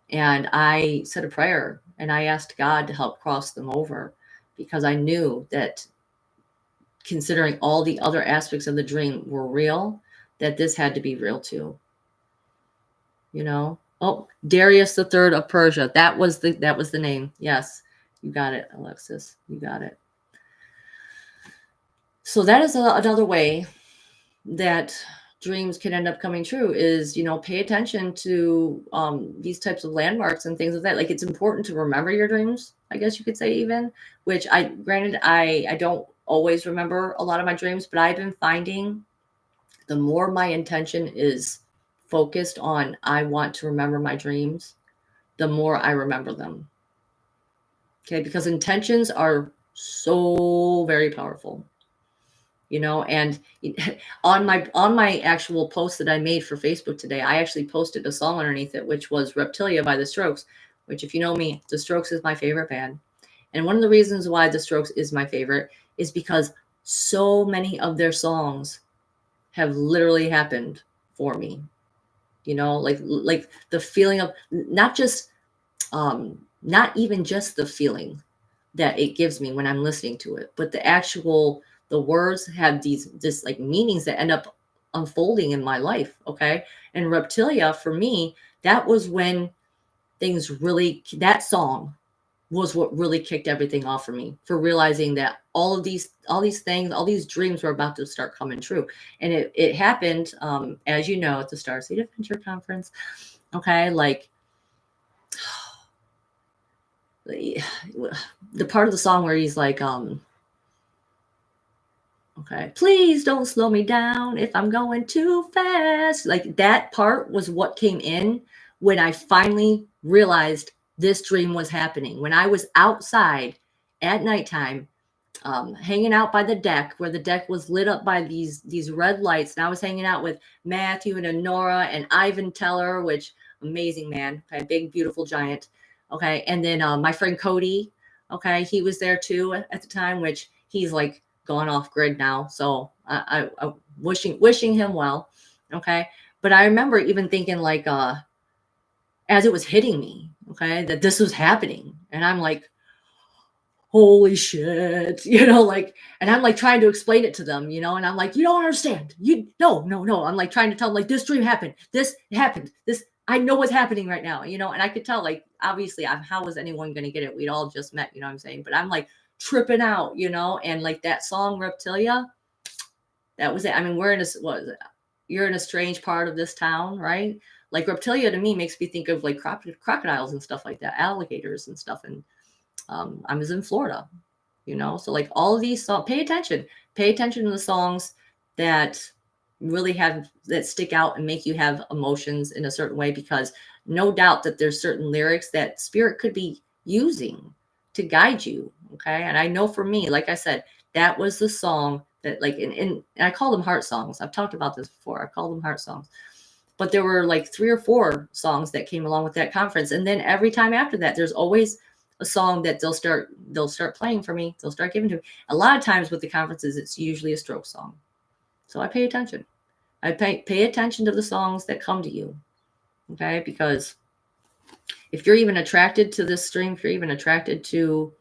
and I said a prayer, and I asked God to help cross them over, because I knew that, considering all the other aspects of the dream were real, that this had to be real too. You know? Oh, Darius III of Persia. That was the name. Yes. You got it, Alexis. You got it. So that is another way that dreams can end up coming true is, pay attention to these types of landmarks and things like that. Like, it's important to remember your dreams, I guess you could say, even, which granted, I don't always remember a lot of my dreams, but I've been finding the more my intention is focused on, I want to remember my dreams, the more I remember them. Okay, because intentions are so very powerful. And on my actual post that I made for Facebook today, I actually posted a song underneath it, which was Reptilia by The Strokes, which, if you know me, The Strokes is my favorite band. And one of the reasons why The Strokes is my favorite is because so many of their songs have literally happened for me. Like the feeling of not even just the feeling that it gives me when I'm listening to it, but the words have this like meanings that end up unfolding in my life. Okay. And Reptilia, for me, that was when that song was what really kicked everything off for me, for realizing that all these things, all these dreams were about to start coming true. And it happened, as you know, at the Starseed Adventure Conference. Okay. Like, the part of the song where he's like, okay, please don't slow me down if I'm going too fast. Like, that part was what came in when I finally realized this dream was happening. When I was outside at nighttime, hanging out by the deck, where the deck was lit up by these red lights, and I was hanging out with Matthew and Honora and Ivan Teller, which amazing man, okay, big beautiful giant. Okay, and then my friend Cody, okay, he was there too at the time, which he's like gone off grid now, so I wishing him well. Okay, but I remember even thinking, like, as it was hitting me, okay, that this was happening, and I'm like, holy shit, like, and I'm like trying to explain it to them, and I'm like, you don't understand, no, I'm like trying to tell them, like, this dream happened, this happened, this, I know what's happening right now, and I could tell, like, obviously, how was anyone going to get it? We'd all just met, what I'm saying, but I'm like tripping out, and like that song Reptilia, that was it. I mean, you're in a strange part of this town, right? Like, Reptilia to me makes me think of like crocodiles and stuff like that, alligators and stuff. And I was in Florida, so like all of these songs, pay attention to the songs that really that stick out and make you have emotions in a certain way, because no doubt that there's certain lyrics that spirit could be using to guide you. Okay. And I know for me, like I said, that was the song that, like, and I call them heart songs. I've talked about this before. I call them heart songs. But there were like 3 or 4 songs that came along with that conference. And then every time after that, there's always a song that they'll start playing for me. They'll start giving to me. A lot of times with the conferences, it's usually a stroke song. So I pay attention. I pay attention to the songs that come to you. Okay. Because if you're even attracted to this stream, if you're even attracted to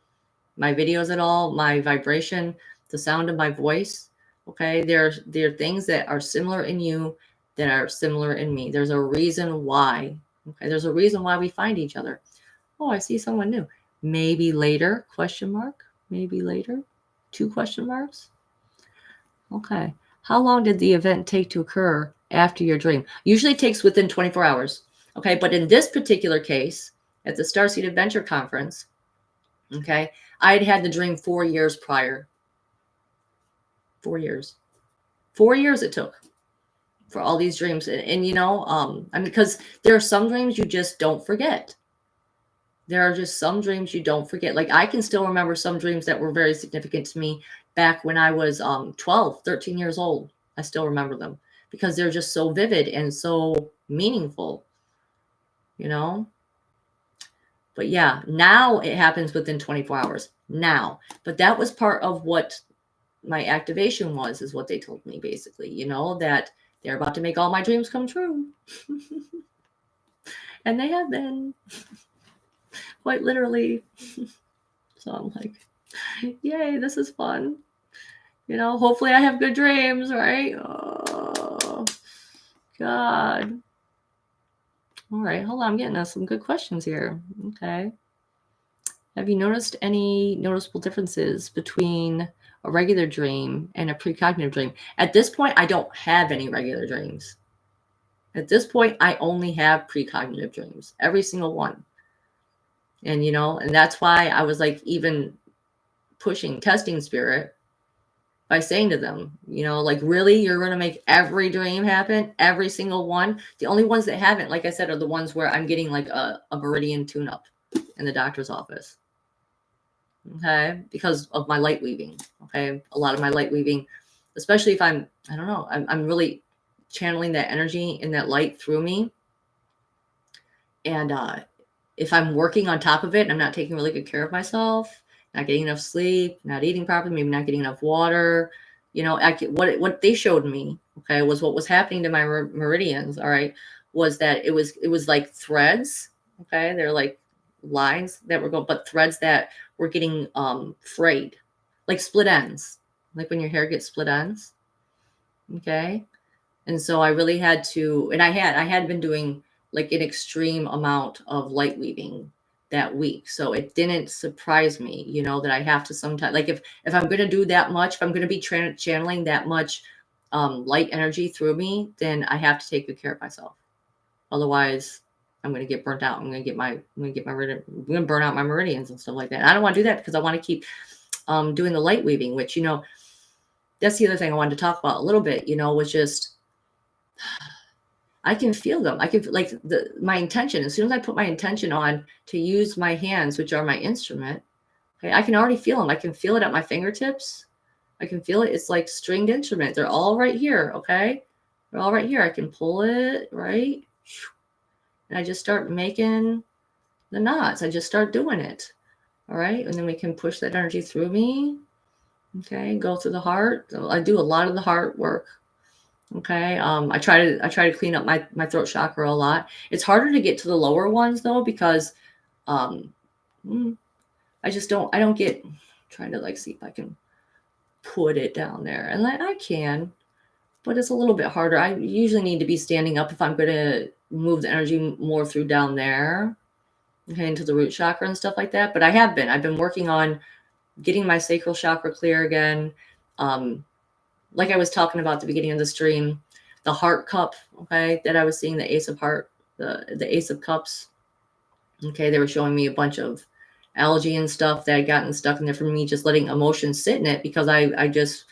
my videos at all, my vibration, the sound of my voice, okay, there are things that are similar in you that are similar in me. There's a reason why. Okay. There's a reason why we find each other. Oh, I see someone new. Maybe later, question mark. Maybe later, 2 question marks. Okay. How long did the event take to occur after your dream? Usually it takes within 24 hours. Okay. But in this particular case, at the Starseed Adventure Conference, okay, I had the dream 4 years prior. 4 years. 4 years it took for all these dreams. And I mean, because there are some dreams you just don't forget. There are just some dreams you don't forget. Like, I can still remember some dreams that were very significant to me back when I was 12, 13 years old. I still remember them because they're just so vivid and so meaningful, But yeah, now it happens within 24 hours. Now. But that was part of what my activation was, is what they told me, basically, that they're about to make all my dreams come true. And they have been. Quite literally. So I'm like, yay, this is fun. Hopefully I have good dreams, right? Oh, God. All right, hold on. I'm getting some good questions here. Okay. Have you noticed any noticeable differences between a regular dream, and a precognitive dream. At this point, I don't have any regular dreams. At this point, I only have precognitive dreams, every single one. And, and that's why I was like, even pushing testing spirit by saying to them, like, really, you're going to make every dream happen, every single one? The only ones that haven't, like I said, are the ones where I'm getting like a meridian tune up in the doctor's office. Okay, because of my light weaving. Okay, a lot of my light weaving, especially if I don't know, I'm really channeling that energy and that light through me. And if I'm working on top of it and I'm not taking really good care of myself, not getting enough sleep, not eating properly, maybe not getting enough water, what they showed me, okay, was what was happening to my meridians. All right, was that it was like threads. Okay, they're like lines that were going, but threads that were getting frayed, like split ends, like when your hair gets split ends. Okay, and so I really had to, and I had been doing like an extreme amount of light weaving that week. So it didn't surprise me, that I have to sometimes, like if I'm going to do that much, if I'm going to be channeling that much light energy through me, then I have to take good care of myself. Otherwise, I'm going to get burnt out. I'm going to burn out my meridians and stuff like that. And I don't want to do that because I want to keep doing the light weaving, which, that's the other thing I wanted to talk about a little bit, was just, I can feel them. I can like my intention. As soon as I put my intention on to use my hands, which are my instrument, okay, I can already feel them. I can feel it at my fingertips. I can feel it. It's like stringed instrument. They're all right here. Okay. They're all right here. I can pull it right. And I just start making the knots. I just start doing it. All right. And then we can push that energy through me. Okay. Go through the heart. So I do a lot of the heart work. Okay. I try to clean up my throat chakra a lot. It's harder to get to the lower ones though, because I don't get, trying to like see if I can put it down there, and I can, but it's a little bit harder. I usually need to be standing up if I'm going to move the energy more through down there, okay, into the root chakra and stuff like that. But I've been working on getting my sacral chakra clear again. Like I was talking about at the beginning of the stream, the heart cup, okay, that I was seeing, the ace of heart, the ace of cups. Okay, they were showing me a bunch of algae and stuff that had gotten stuck in there from me just letting emotions sit in it, because I just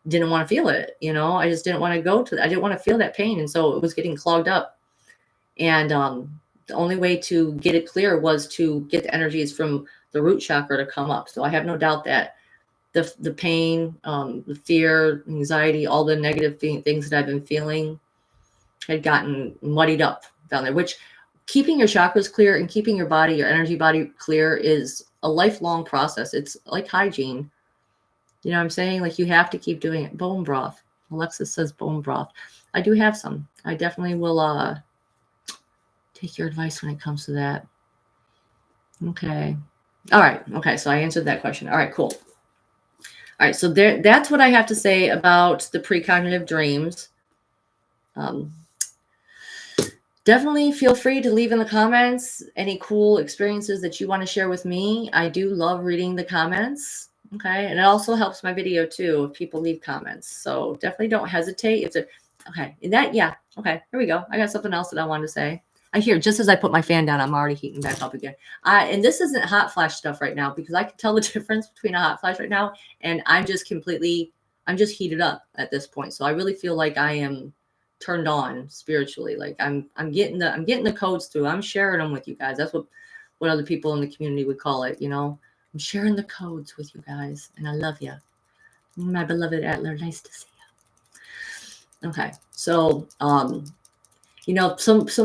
didn't want to feel it. I just didn't want to I didn't want to feel that pain. And so it was getting clogged up. And the only way to get it clear was to get the energies from the root chakra to come up. So I have no doubt that the pain, the fear, anxiety, all the negative things that I've been feeling had gotten muddied up down there, which keeping your chakras clear and keeping your energy body clear is a lifelong process. It's like hygiene. You know what I'm saying? Like, you have to keep doing it. Bone broth. Alexis says bone broth. I do have some. I definitely will take your advice when it comes to that. Okay. All right. Okay. So I answered that question. All right, cool. All right, so that's what I have to say about the precognitive dreams. Definitely feel free to leave in the comments any cool experiences that you want to share with me. I do love reading the comments. Okay, and it also helps my video too if people leave comments. So definitely don't hesitate. Okay, okay, here we go. I got something else that I wanted to say. I hear, just as I put my fan down, I'm already heating back up again. And this isn't hot flash stuff right now, because I can tell the difference between a hot flash right now, and I'm just heated up at this point. So I really feel like I am turned on spiritually. Like I'm getting the codes through. I'm sharing them with you guys. That's what other people in the community would call it. I'm sharing the codes with you guys, and I love you, my beloved Adler. Nice to see you. Okay, so some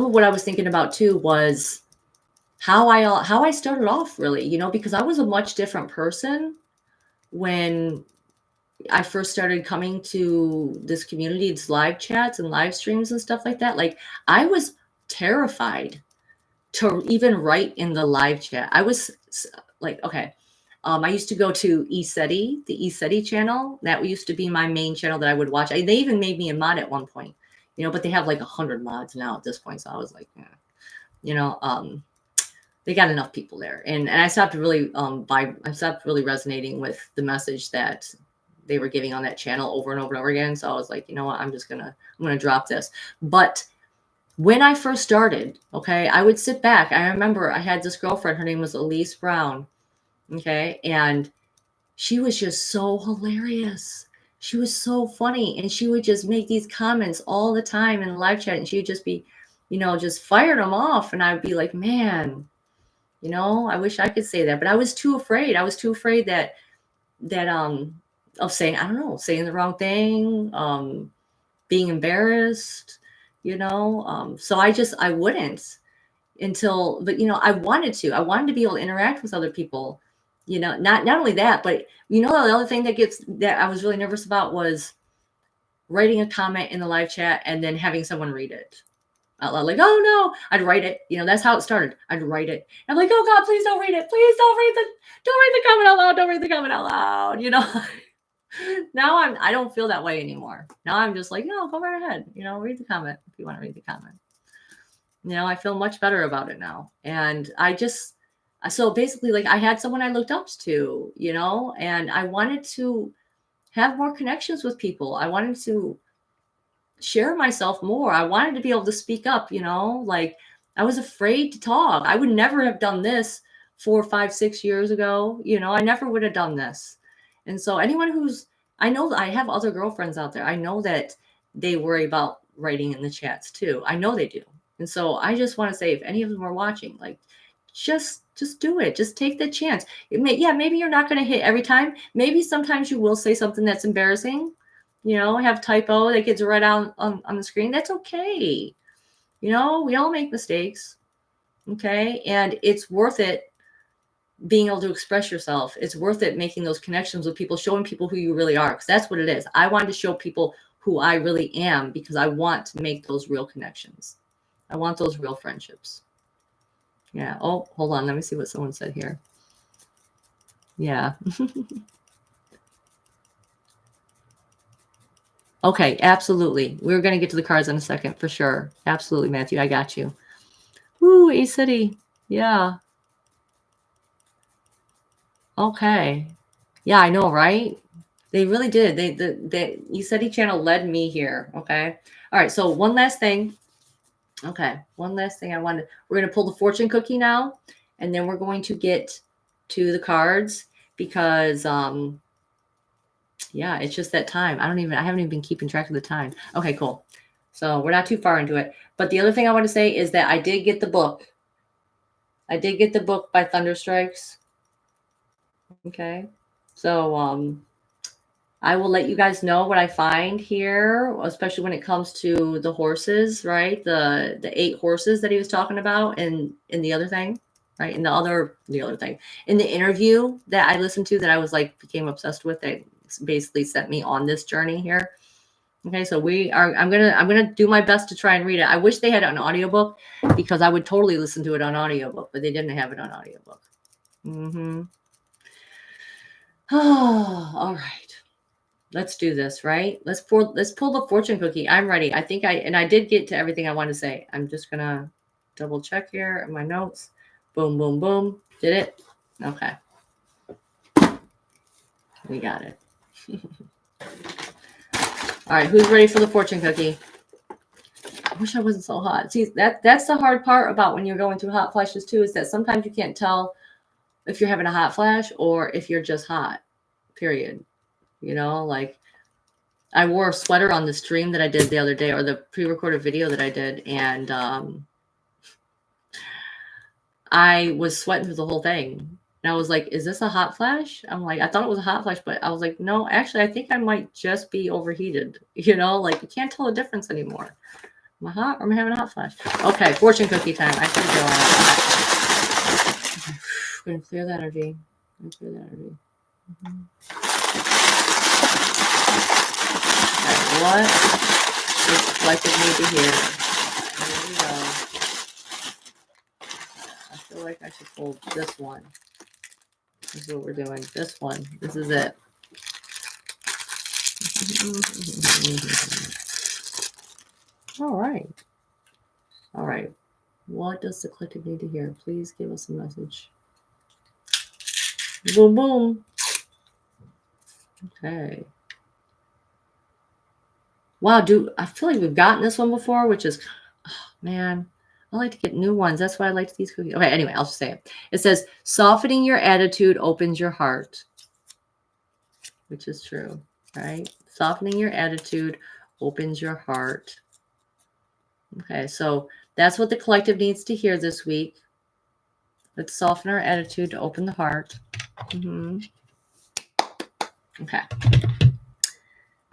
of what I was thinking about too was how I started off, really, because I was a much different person when I first started coming to this community, it's live chats and live streams and stuff like that. Like, I was terrified to even write in the live chat. I was like, okay. I used to go to the ESETI channel. That used to be my main channel that I would watch. They even made me a mod at one point, but they have like 100 mods now at this point. So I was like, they got enough people there. And I stopped really, I stopped really resonating with the message that they were giving on that channel over and over and over again. So I was like, you know what, I'm gonna drop this. But when I first started, okay, I would sit back. I remember I had this girlfriend, her name was Elise Brown. Okay. And she was just so hilarious. She was so funny. And she would just make these comments all the time in the live chat. And she would just be, just firing them off. And I'd be like, man, I wish I could say that. But I was too afraid. I was too afraid that of saying, I don't know, saying the wrong thing, being embarrassed, so I wouldn't until, but I wanted to be able to interact with other people, not only that, but the other thing that I was really nervous about was writing a comment in the live chat and then having someone read it out loud, like, oh no, I'd write it. That's how it started. I'd write it. I'm like, oh God, please don't read it. Please don't read the comment out loud. Don't read the comment out loud. Now I don't feel that way anymore. Now I'm just like, no, go right ahead. Read the comment if you want to read the comment. I feel much better about it now. And so basically, like, I had someone I looked up to, and I wanted to have more connections with people. I wanted to share myself more. I wanted to be able to speak up, like, I was afraid to talk. I would never have done this 4, 5, 6 years ago. I never would have done this. And so anyone I know that I have other girlfriends out there. I know that they worry about writing in the chats too. I know they do. And so I just want to say, if any of them are watching, like, just do it. Just take the chance. Maybe you're not going to hit every time. Maybe sometimes you will say something that's embarrassing, have typo that gets read out on the screen. That's okay. We all make mistakes. Okay. And it's worth it being able to express yourself. It's worth it making those connections with people, showing people who you really are. Because that's what it is. I wanted to show people who I really am because I want to make those real connections. I want those real friendships. Yeah. Oh, hold on. Let me see what someone said here. Yeah. Okay. Absolutely. We're going to get to the cards in a second for sure. Absolutely, Matthew. I got you. Woo, A-City. Yeah. Okay. Yeah, I know, right? They really did. The E-City channel led me here. Okay. All right. So one last thing. Okay. One last thing we're going to pull the fortune cookie now, and then we're going to get to the cards because, yeah, it's just that time. I haven't even been keeping track of the time. Okay, cool. So we're not too far into it. But the other thing I want to say is that I did get the book. I did get the book by Thunderstrikes. Okay. So, I will let you guys know what I find here, especially when it comes to the horses, right? The 8 horses that he was talking about in the other thing, right? In the other thing. In the interview that I listened to that I was like became obsessed with, that basically set me on this journey here. Okay, so I'm gonna do my best to try and read it. I wish they had an audiobook because I would totally listen to it on audiobook, but they didn't have it on audiobook. Oh, all right. Let's do this, right? Let's pull the fortune cookie. I'm ready. I think I did get to everything I want to say. I'm just gonna double check here in my notes. Boom, boom, boom. Did it? Okay. We got it. All right, who's ready for the fortune cookie? I wish I wasn't so hot. See, that's the hard part about when you're going through hot flashes too, is that sometimes you can't tell if you're having a hot flash or if you're just hot, period. Like, I wore a sweater on the stream that I did the other day, or the pre-recorded video that I did, and I was sweating through the whole thing. And I was like, is this a hot flash? I'm like, I thought it was a hot flash, but I was like, no, actually, I think I might just be overheated. Like, you can't tell the difference anymore. Am I hot or am I having a hot flash? Okay, fortune cookie time. I should go on. I'm going to clear that energy. What does the collective need to hear? Here we go. I feel like I should pull this one. This is what we're doing. This one. This is it. All right. All right. What does the collective need to hear? Please give us a message. Boom, boom. Okay. Wow, I feel like we've gotten this one before, which is, oh, man, I like to get new ones. That's why I liked these cookies. Okay, anyway, I'll just say it. It says, softening your attitude opens your heart, which is true, right? Softening your attitude opens your heart. Okay, so that's what the collective needs to hear this week. Let's soften our attitude to open the heart. Okay.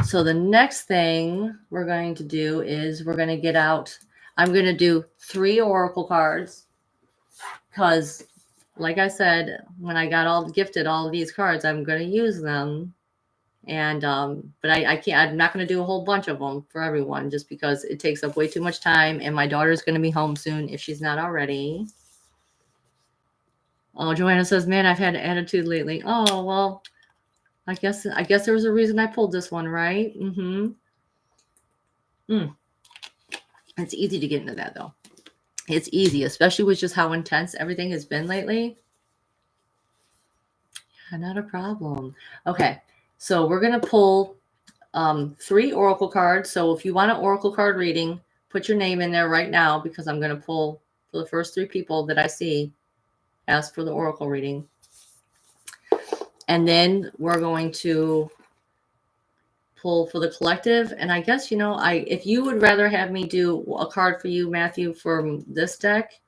So the next thing we're going to do is we're going to get out. I'm going to do 3 oracle cards because, like I said, when I got gifted all of these cards, I'm going to use them. And but I can't. I'm not going to do a whole bunch of them for everyone just because it takes up way too much time. And my daughter's going to be home soon if she's not already. Oh, Joanna says, "Man, I've had an attitude lately." Oh well, I guess there was a reason I pulled this one, right? It's easy to get into that though. It's easy, especially with just how intense everything has been lately. Yeah, not a problem. Okay, so we're gonna pull 3 oracle cards. So if you want an oracle card reading, put your name in there right now because I'm gonna pull for the first 3 people that I see. Ask for the oracle reading, and then we're going to pull for the collective. And I guess if you would rather have me do a card for you, Matthew, from this deck,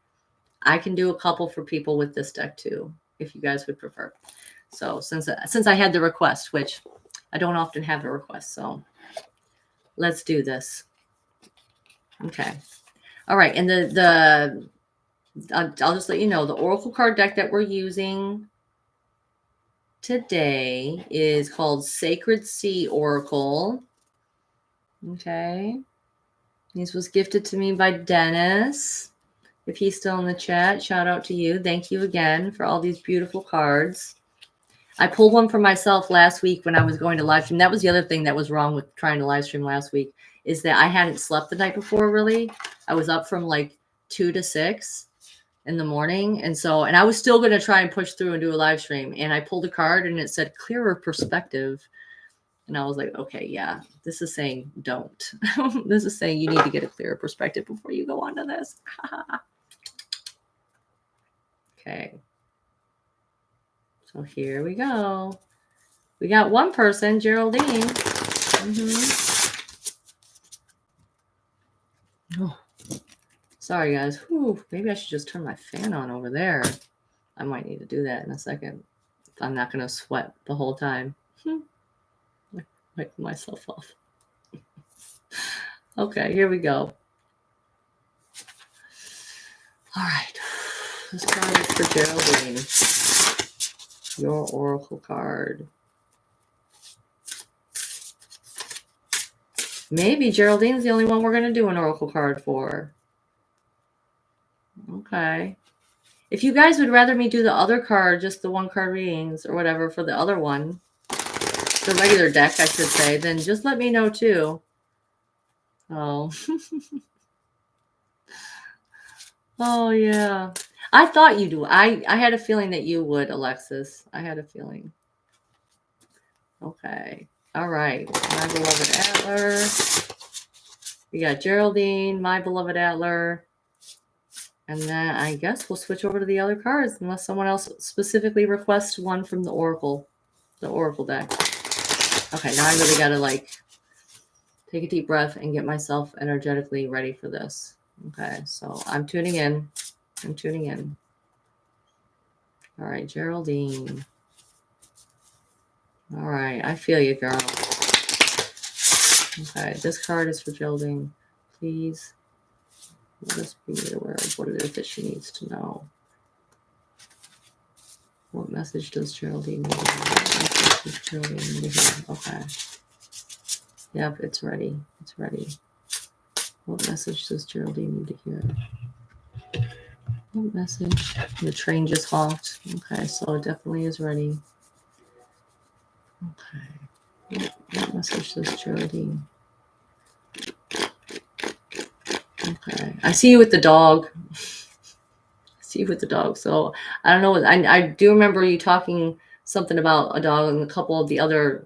I can do a couple for people with this deck too, if you guys would prefer. So since I had the request, which I don't often have a request, so let's do this. Okay. All right. And I'll just let you know the oracle card deck that we're using today is called Sacred Sea Oracle. Okay. This was gifted to me by Dennis. If he's still in the chat, shout out to you. Thank you again for all these beautiful cards. I pulled one for myself last week when I was going to live stream. That was the other thing that was wrong with trying to live stream last week, is that I hadn't slept the night before, really. I was up from like 2 to 6 in the morning. And I was still going to try and push through and do a live stream. And I pulled a card and it said clearer perspective. And I was like, okay, yeah, this is saying don't. This is saying you need to get a clearer perspective before you go on to this. Okay. So here we go. We got one person, Geraldine. Oh, sorry, guys. Whew, maybe I should just turn my fan on over there. I might need to do that in a second. I'm not going to sweat the whole time. Wipe myself off. Okay, here we go. All right. This card is for Geraldine. Your oracle card. Maybe Geraldine's the only one we're going to do an oracle card for. Okay. If you guys would rather me do the other card, just the 1 card readings or whatever for the other one, the regular deck, I should say, then just let me know too. Oh. Oh, yeah. I thought you do. I had a feeling that you would, Alexis. I had a feeling. Okay. All right. My beloved Adler. We got Geraldine, my beloved Adler. And then I guess we'll switch over to the other cards unless someone else specifically requests one from the oracle deck. Okay, now I really got to take a deep breath and get myself energetically ready for this. Okay, so I'm tuning in. All right, Geraldine. All right, I feel you, girl. Okay, this card is for Geraldine. Please let us be aware of what it is that she needs to know. What message does Geraldine need to hear? Okay. Yep, it's ready. What message does Geraldine need to hear? What message? The train just honked. Okay, so it definitely is ready. Okay. What message does Geraldine? Okay. I see you with the dog. So I don't know. I do remember you talking something about a dog and a couple of the other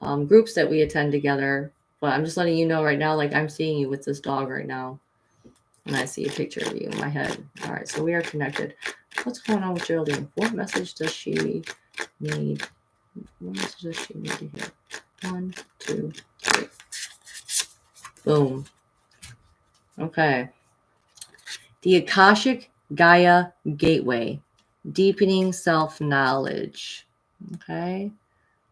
groups that we attend together. But I'm just letting you know right now, like I'm seeing you with this dog right now. And I see a picture of you in my head. All right, so we are connected. What's going on with Geraldine? What message does she need? What message does she need to hear? 1, 2, 3. Boom. Okay. The Akashic Gaia Gateway. Deepening self-knowledge. Okay.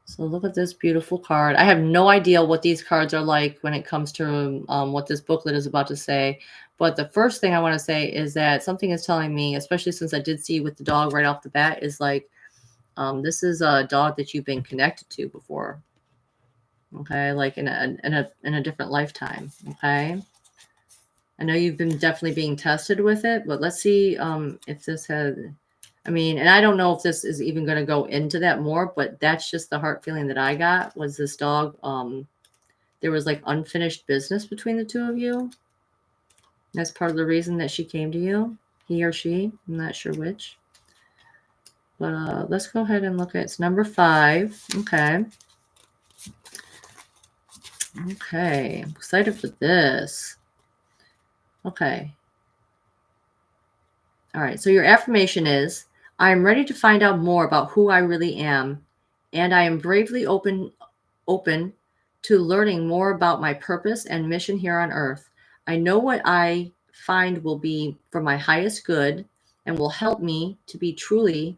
So look at this beautiful card. I have no idea what these cards are like when it comes to what this booklet is about to say. But the first thing I want to say is that something is telling me, especially since I did see you with the dog right off the bat, is like this is a dog that you've been connected to before. Okay, like in a different lifetime. Okay. I know you've been definitely being tested with it, but let's see if this has. I mean, and I don't know if this is even going to go into that more, but that's just the heart feeling that I got was this dog. There was like unfinished business between the two of you. That's part of the reason that she came to you, he or she. I'm not sure which. But let's go ahead and look at it's number 5. Okay. Okay. I'm excited for this. Okay. All right. So your affirmation is, I am ready to find out more about who I really am, and I am bravely open to learning more about my purpose and mission here on earth. I know what I find will be for my highest good and will help me to truly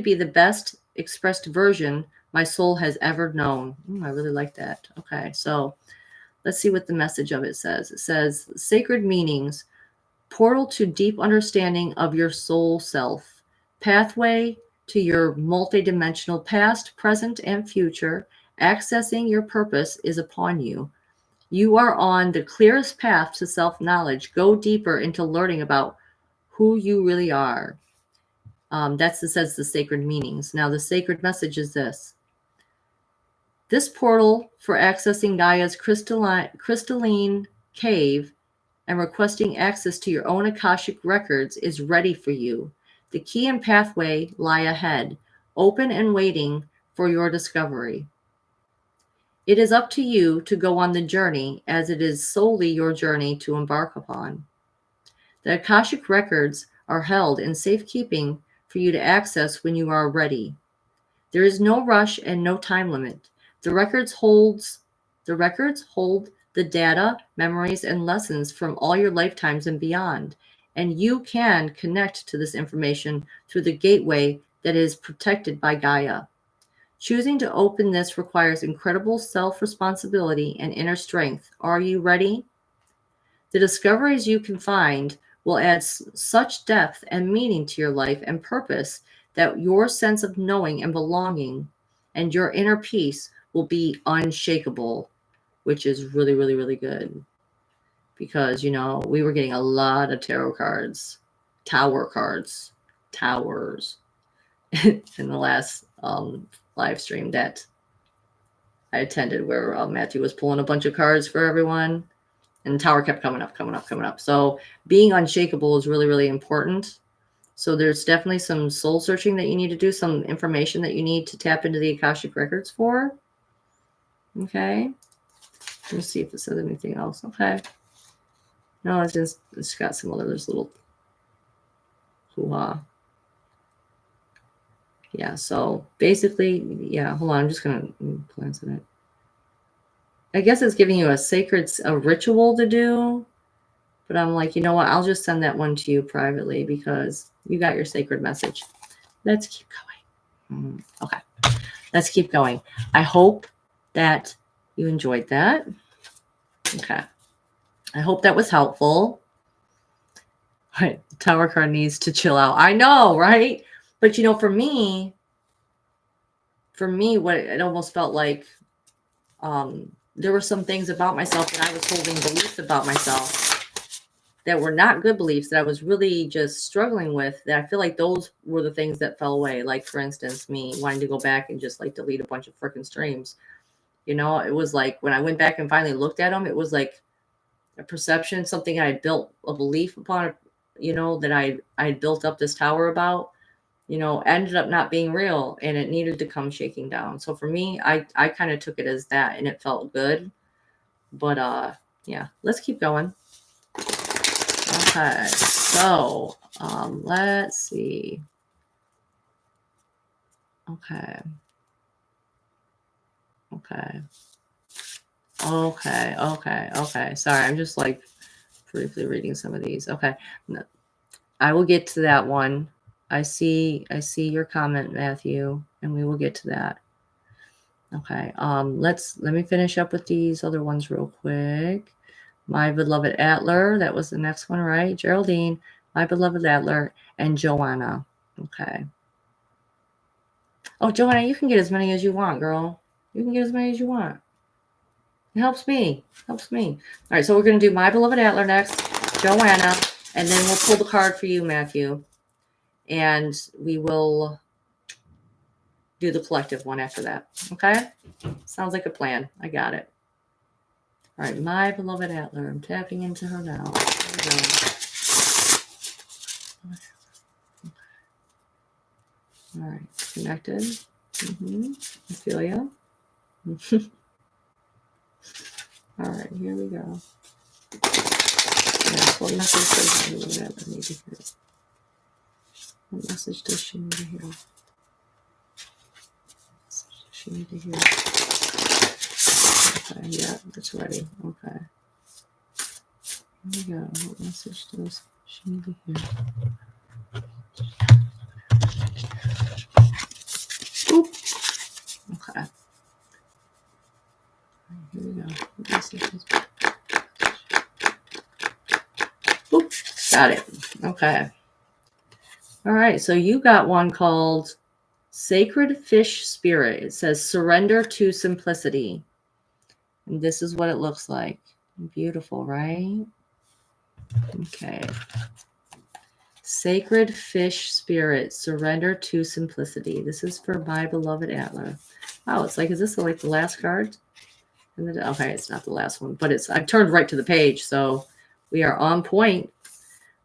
be the best expressed version my soul has ever known. I really like that. Okay, so let's see what the message of it says. It says, sacred meanings, portal to deep understanding of your soul self, pathway to your multidimensional past, present, and future. Accessing your purpose is upon you. You are on the clearest path to self-knowledge. Go deeper into learning about who you really are. Says the sacred meanings. Now, the sacred message is this. This portal for accessing Gaia's crystalline cave and requesting access to your own Akashic records is ready for you. The key and pathway lie ahead, open and waiting for your discovery. It is up to you to go on the journey, as it is solely your journey to embark upon. The Akashic records are held in safekeeping for you to access when you are ready. There is no rush and no time limit. The records hold the data, memories, and lessons from all your lifetimes and beyond, and you can connect to this information through the gateway that is protected by Gaia. Choosing to open this requires incredible self-responsibility and inner strength. Are you ready? The discoveries you can find will add such depth and meaning to your life and purpose that your sense of knowing and belonging and your inner peace will be unshakable, which is really, really, really good. Because, we were getting a lot of tarot cards, towers in the last live stream that I attended where Matthew was pulling a bunch of cards for everyone. And the tower kept coming up. So being unshakable is really, really important. So there's definitely some soul searching that you need to do, some information that you need to tap into the Akashic records for. Okay. Let's see if it says anything else. Okay. No, it's got some other little hoo-ha. Yeah, so basically, hold on. I'm just going to glance at it. I guess it's giving you a ritual to do. But I'm like, you know what? I'll just send that one to you privately because you got your sacred message. Let's keep going. Okay. Let's keep going. I hope that you enjoyed that. Okay. I hope that was helpful. All right. The tower card needs to chill out. I know, right? But, for me, what it almost felt like there were some things about myself that I was holding beliefs about myself that were not good beliefs that I was really just struggling with, that I feel like those were the things that fell away. Like, for instance, me wanting to go back and just like delete a bunch of freaking streams. It was like when I went back and finally looked at them, it was like a perception, something I had built a belief upon, that I had built up this tower about. ended up not being real, and it needed to come shaking down. So for me, I kind of took it as that, and it felt good. But yeah, let's keep going. Okay, so let's see. Okay. Sorry, I'm just like briefly reading some of these. Okay. I will get to that one. I see your comment, Matthew, and we will get to that. Okay. Let me finish up with these other ones real quick. My beloved Adler, that was the next one, right? Geraldine, my beloved Adler, and Joanna. Okay. Oh, Joanna, you can get as many as you want, girl. You can get as many as you want. It helps me. All right, so we're going to do my beloved Adler next, Joanna, and then we'll pull the card for you, Matthew. And we will do the collective one after that. Okay? Sounds like a plan. I got it. All right, my beloved Adler. I'm tapping into her now. There we go. All right, connected. I feel you. All right, here we go. Yes, what message does my beloved Adler need to hear? What message does she need to hear? She need to hear. Okay, yeah, it's ready. Okay. Here we go. What message does she need to hear? Oop. Okay. Here we go. What message does... Oop. Got it. Okay. All right. So you got one called Sacred Fish Spirit. It says surrender to simplicity. And this is what it looks like. Beautiful, right? Okay. Sacred Fish Spirit, surrender to simplicity. This is for my beloved Adler. Oh, it's like, is this like the last card? Okay, it's not the last one, but I've turned right to the page, so we are on point.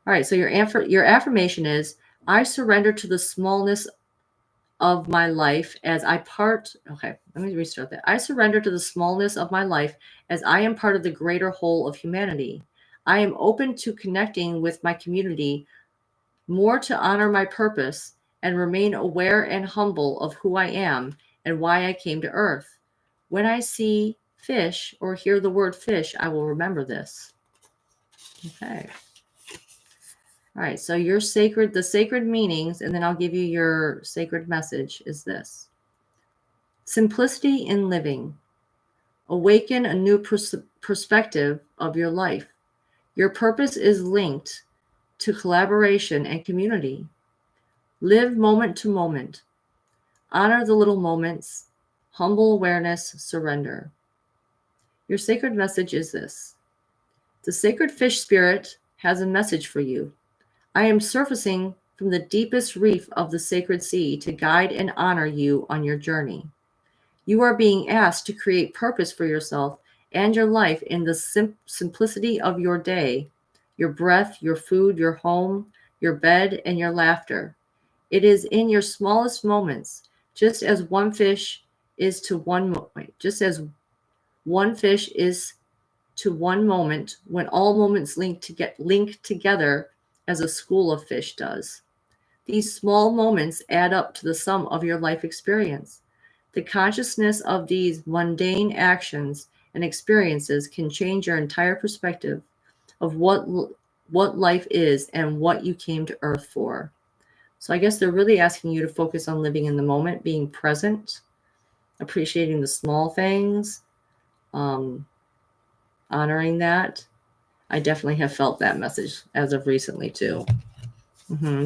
All right, so your affirmation is, I surrender to the smallness of my life as I part. Okay, let me restart that. I surrender to the smallness of my life as I am part of the greater whole of humanity. I am open to connecting with my community more to honor my purpose and remain aware and humble of who I am and why I came to Earth. When I see fish or hear the word fish, I will remember this. Okay. All right, so the sacred meanings, and then I'll give you your sacred message is this. Simplicity in living. Awaken a new perspective of your life. Your purpose is linked to collaboration and community. Live moment to moment. Honor the little moments. Humble awareness, surrender. Your sacred message is this. The sacred fish spirit has a message for you. I am surfacing from the deepest reef of the sacred sea to guide and honor you on your journey. You are being asked to create purpose for yourself and your life in the simplicity of your day, your breath, your food, your home, your bed, and your laughter. It is in your smallest moments, just as one fish is to one moment, when all moments link together as a school of fish does. These small moments add up to the sum of your life experience. The consciousness of these mundane actions and experiences can change your entire perspective of what life is and what you came to Earth for. So I guess they're really asking you to focus on living in the moment, being present, appreciating the small things, honoring that. I definitely have felt that message as of recently too.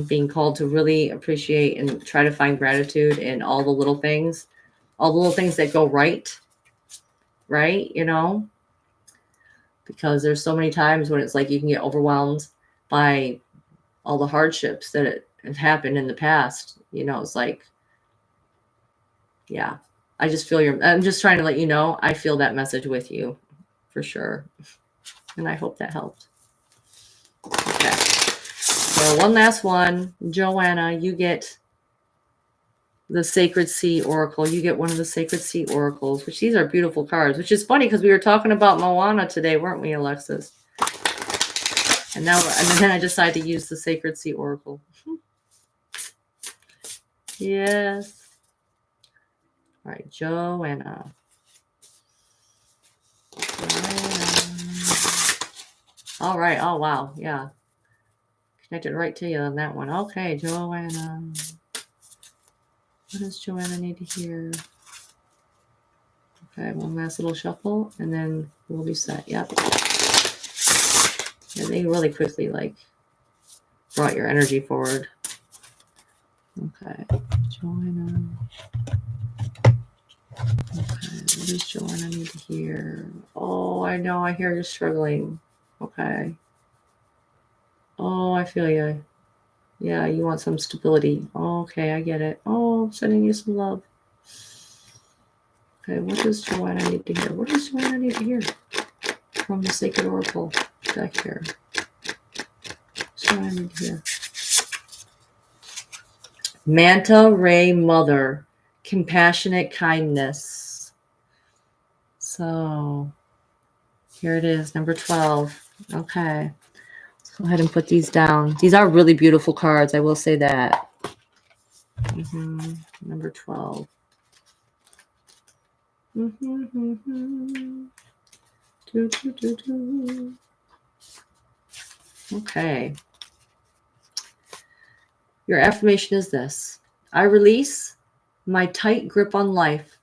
Being called to really appreciate and try to find gratitude in all the little things that go right, because there's so many times when it's like you can get overwhelmed by all the hardships that have happened in the past. It's like, yeah, I'm just trying to let you know, I feel that message with you for sure. And I hope that helped. Okay. So one last one, Joanna, you get the Sacred Sea Oracle. You get one of the Sacred Sea Oracles, which these are beautiful cards, which is funny because we were talking about Moana today, weren't we, Alexis? And then I decided to use the Sacred Sea Oracle. Yes. All right, Joanna. All right. Oh, wow. Yeah. Connected right to you on that one. Okay, Joanna. What does Joanna need to hear? Okay, one last little shuffle, and then we'll be set. Yep. Yeah, they really quickly, like, brought your energy forward. Okay, Joanna. Okay, what does Joanna need to hear? Oh, I know. I hear you're struggling. Okay. Oh, I feel you. Yeah, you want some stability. Oh, okay, I get it. Oh, sending you some love. Okay, what does Joanna need to hear? What does Joanna need to hear from the Sacred Oracle deck here? What's Joanna need to hear? Manta Ray Mother, compassionate kindness. So here it is, number 12. Okay. Let's go ahead and put these down. These are really beautiful cards, I will say that. Number 12. Okay. Your affirmation is this: I release my tight grip on life,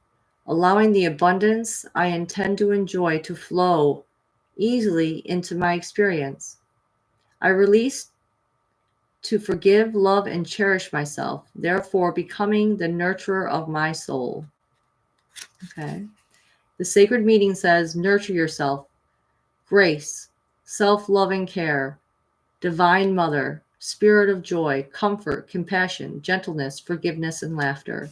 allowing the abundance I intend to enjoy to flow easily into my experience. I release to forgive, love, and cherish myself, therefore becoming the nurturer of my soul. Okay. The sacred meaning says, nurture yourself, grace, self-loving care, divine mother, spirit of joy, comfort, compassion, gentleness, forgiveness, and laughter.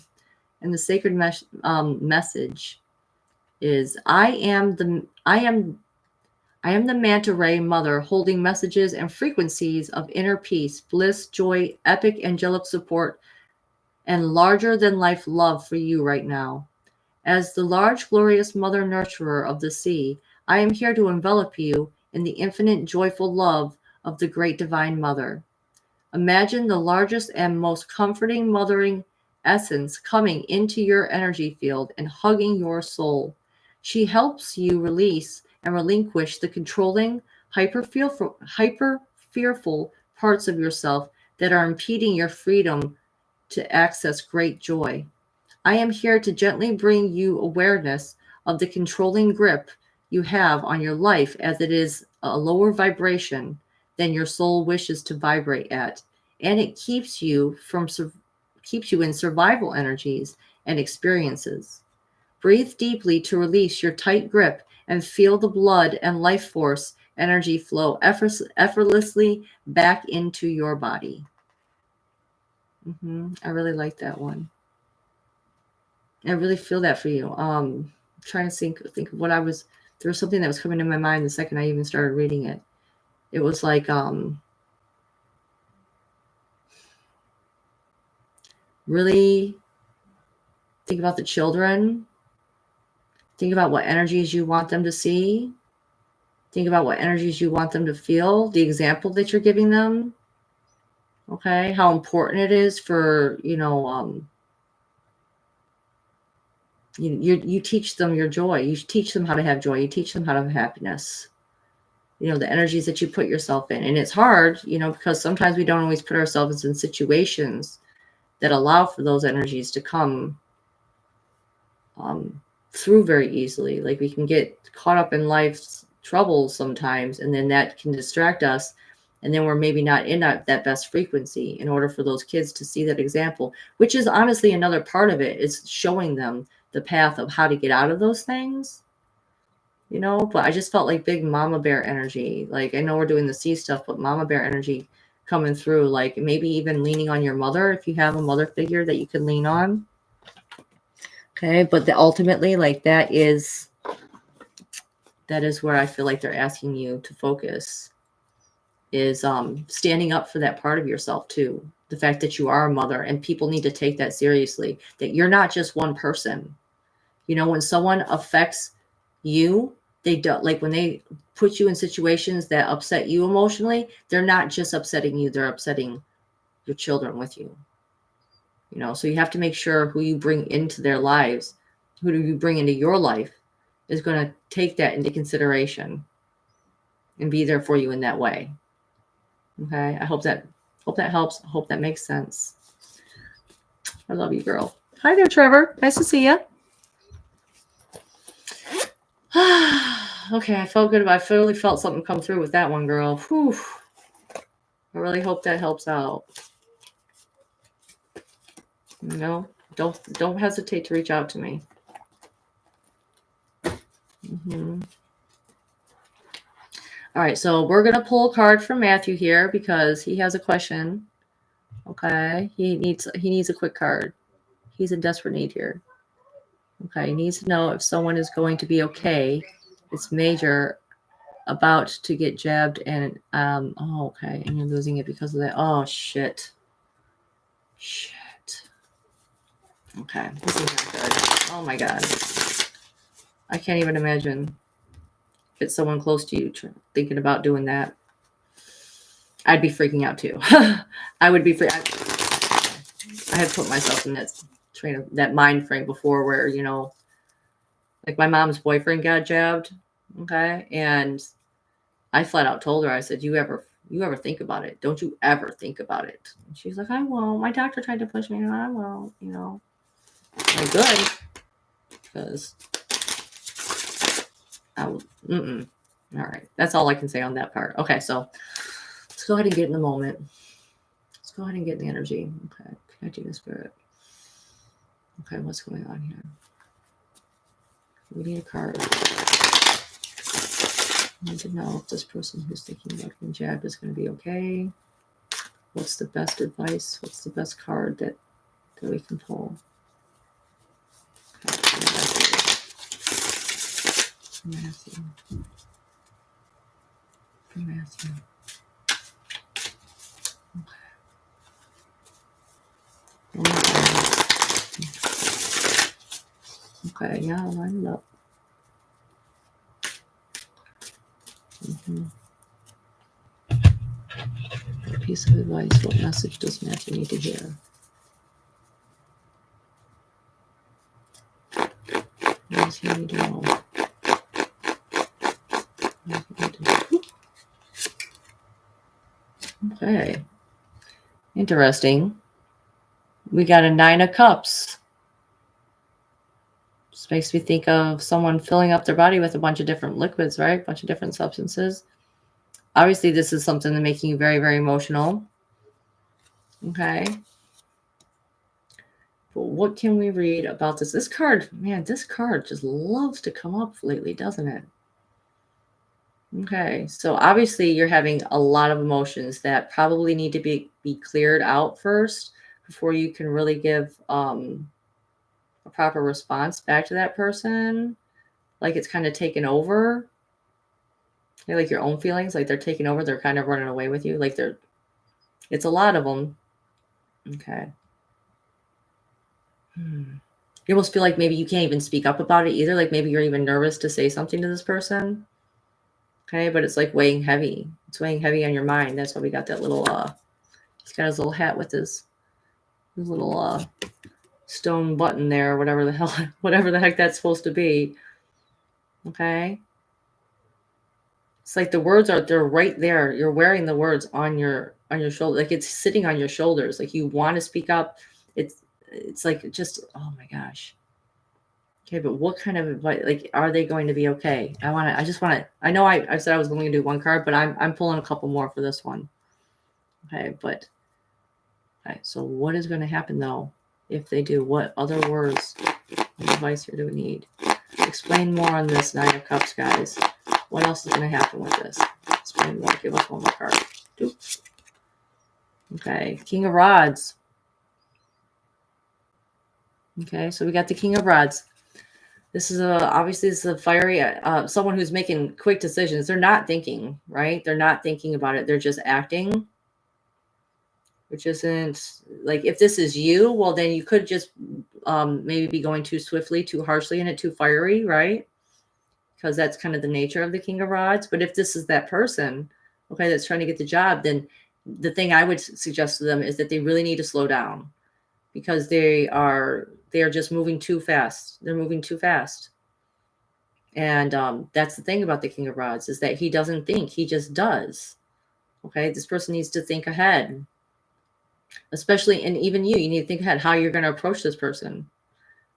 And the sacred message is, I am the manta ray mother, holding messages and frequencies of inner peace, bliss, joy, epic angelic support, and larger than life love for you right now. As the large, glorious mother nurturer of the sea, I am here to envelop you in the infinite, joyful love of the great divine mother. Imagine the largest and most comforting mothering essence coming into your energy field and hugging your soul. She helps you release and relinquish the controlling, hyper fearful parts of yourself that are impeding your freedom to access great joy. I am here to gently bring you awareness of the controlling grip you have on your life, as it is a lower vibration than your soul wishes to vibrate at, and it keeps you in survival energies and experiences. Breathe deeply to release your tight grip and feel the blood and life force energy flow effortlessly back into your body. I really like that one. I really feel that for you. Trying to think of what there was something that was coming to my mind the second I even started reading it. It was like, really think about the children. Think about what energies you want them to see. Think about what energies you want them to feel, the example that you're giving them. Okay. How important it is for, you teach them your joy. You teach them how to have joy. You teach them how to have happiness. The energies that you put yourself in. And it's hard, because sometimes we don't always put ourselves in situations that allow for those energies to come through very easily. Like, we can get caught up in life's troubles sometimes, and then that can distract us. And then we're maybe not in that best frequency in order for those kids to see that example, which is honestly another part of it, is showing them the path of how to get out of those things. But I just felt like big mama bear energy. Like, I know we're doing the sea stuff, but mama bear energy coming through, like maybe even leaning on your mother if you have a mother figure that you can lean on. Okay. But ultimately, like, that is where I feel like they're asking you to focus, is standing up for that part of yourself too, the fact that you are a mother, and people need to take that seriously, that you're not just one person. You know, when someone affects you, they don't, like when they put you in situations that upset you emotionally, they're not just upsetting you, they're upsetting your children with you. You know, so you have to make sure who you bring into their lives, who do you bring into your life, is going to take that into consideration and be there for you in that way. Okay, I hope that helps. I hope that makes sense. I love you, girl. Hi there, Trevor. Nice to see you. Okay, I felt good. I really felt something come through with that one, girl. Whew. I really hope that helps out. You know, don't hesitate to reach out to me. All right, so we're gonna pull a card from Matthew here because he has a question. Okay, he needs a quick card. He's in desperate need here. Okay, he needs to know if someone is going to be okay. It's major, about to get jabbed, and oh, okay, and you're losing it because of that. Oh shit. Okay, this is not good. Oh my god, I can't even imagine if it's someone close to you thinking about doing that. I'd be freaking out too. I would be I have put myself in that mind frame before, where, you know, like my mom's boyfriend got jabbed, okay, and I flat out told her, I said, you ever think about it? Don't you ever think about it? And she's like, I won't. My doctor tried to push me, and I won't. You know, like, good, because I will. All right, that's all I can say on that part. Okay, so let's go ahead and get in the moment. Let's go ahead and get in the energy. Okay, connecting the spirit. Okay, what's going on here? We need a card. I need to know if this person who's thinking about getting jabbed is going to be okay. What's the best advice? What's the best card that we can pull? Matthew. Okay, yeah, line it up. A piece of advice. What message does Matthew need to hear? What does he need to know? Okay. Interesting. We got a 9 of Cups. This makes me think of someone filling up their body with a bunch of different liquids, right? A bunch of different substances. Obviously, this is something that's making you very, very emotional. Okay. But what can we read about this? This card, man, this card just loves to come up lately, doesn't it? Okay, so obviously you're having a lot of emotions that probably need to be cleared out first before you can really give a proper response back to that person. Like it's kind of taken over. You know, like your own feelings, like they're taking over. They're kind of running away with you. Like it's a lot of them. Okay. You almost feel like maybe you can't even speak up about it either. Like maybe you're even nervous to say something to this person. Okay, but it's like weighing heavy. It's weighing heavy on your mind. That's why we got that little he's got his little hat with his little stone button there, whatever the heck that's supposed to be. Okay. It's like the words they're right there. You're wearing the words on your shoulder. Like it's sitting on your shoulders. Like you want to speak up. It's like just, oh my gosh. Okay, but what kind of advice, like, are they going to be okay? I know I said I was going to do one card, but I'm pulling a couple more for this one. Okay, but, okay, so what is going to happen though if they do? What other words and advice here do we need? Explain more on this 9 of Cups, guys. What else is going to happen with this? Explain more. Give us one more card. Okay, King of Rods. Okay, so we got the King of Rods. This is obviously this is a fiery someone who's making quick decisions. They're not thinking, right? They're not thinking about it. They're just acting. which isn't like, if this is you, well, then you could just maybe be going too swiftly, too harshly in it, too fiery, right? Because that's kind of the nature of the King of Rods. But if this is that person, okay, that's trying to get the job, then the thing I would suggest to them is that they really need to slow down, because they are just moving too fast. They're moving too fast. And that's the thing about the King of Rods, is that he doesn't think, he just does. Okay, this person needs to think ahead, especially, and even you need to think ahead how you're going to approach this person.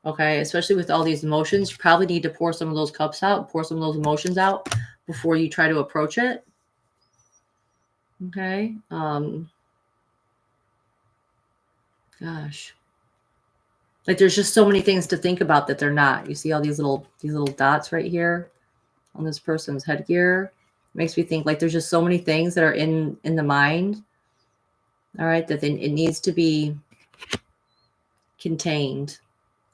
Okay, especially with all these emotions, you probably need to pour some of those cups out, pour some of those emotions out before you try to approach it. Okay. Gosh. Like, there's just so many things to think about that they're not. You see all these little dots right here on this person's headgear. It makes me think like there's just so many things that are in the mind. All right, that it needs to be contained.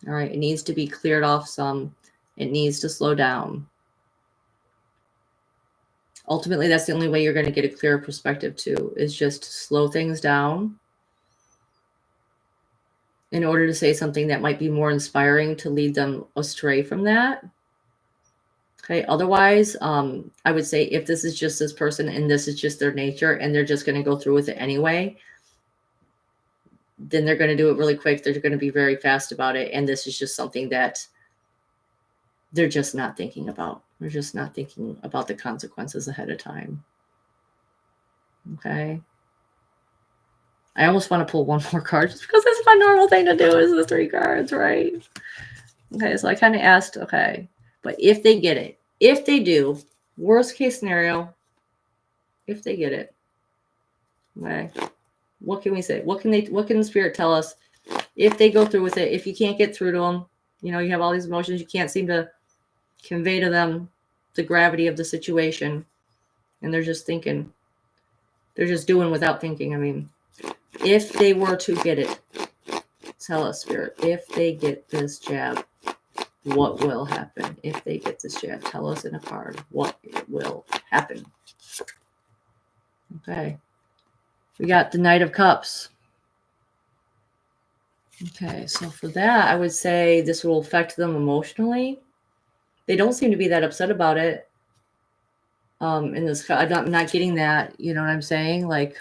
All right, it needs to be cleared off some. It needs to slow down. Ultimately, that's the only way you're going to get a clearer perspective too, is just to slow things down in order to say something that might be more inspiring to lead them astray from that. Okay, otherwise, I would say if this is just this person and this is just their nature and they're just going to go through with it anyway, then they're going to do it really quick. They're going to be very fast about it. And this is just something that they're just not thinking about. They're just not thinking about the consequences ahead of time. Okay. I almost want to pull one more card just because that's my normal thing to do, is the 3 cards, right? Okay, so I kind of asked, okay, but if they get it, if they do, worst case scenario, if they get it, okay, what can we say? What can the spirit tell us if they go through with it? If you can't get through to them, you have all these emotions, you can't seem to convey to them the gravity of the situation, and they're just thinking, they're just doing without thinking. I mean, if they were to get it, tell us, spirit, if they get this jab, what will happen? If they get this jab, tell us in a card what will happen. Okay. We got the Knight of Cups. Okay, so for that, I would say this will affect them emotionally. They don't seem to be that upset about it. In this, I'm not getting that. You know what I'm saying? Like,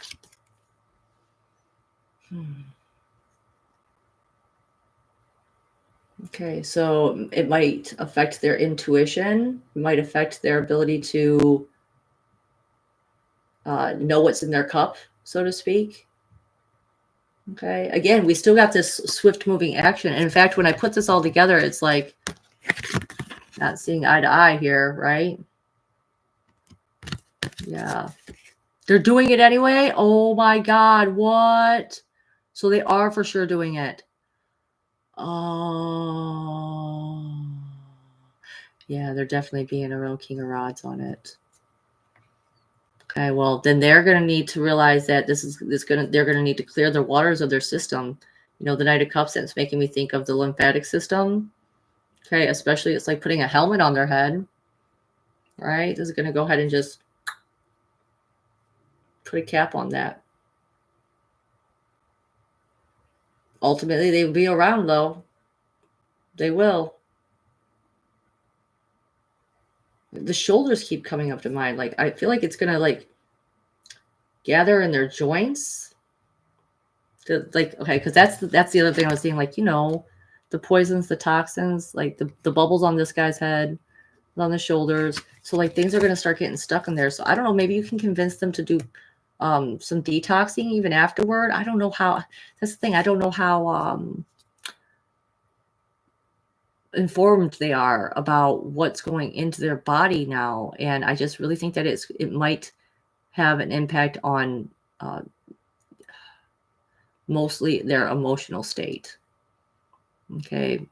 okay, so it might affect their intuition. It might affect their ability to know what's in their cup, so to speak. Okay, again, we still got this swift moving action. And in fact, when I put this all together, it's like not seeing eye to eye here, right? Yeah. They're doing it anyway? Oh my God, what? So they are for sure doing it. Oh. Yeah, they're definitely being a real King of Rods on it. Okay, well, then they're going to need to realize that they're going to need to clear the waters of their system. The Knight of Cups, that's making me think of the lymphatic system. Okay, especially it's like putting a helmet on their head, right? This is going to go ahead and just put a cap on that. Ultimately, they will be around, though. They will. The shoulders keep coming up to mind. Like, I feel like it's going to, like, gather in their joints. Okay, because that's the other thing I was seeing, like, the poisons, the toxins, like the bubbles on this guy's head, on the shoulders. So, like, things are going to start getting stuck in there. So, I don't know. Maybe you can convince them to do some detoxing even afterward. I don't know how. That's the thing. I don't know how informed they are about what's going into their body now, and I just really think that it might have an impact on mostly their emotional state. Okay,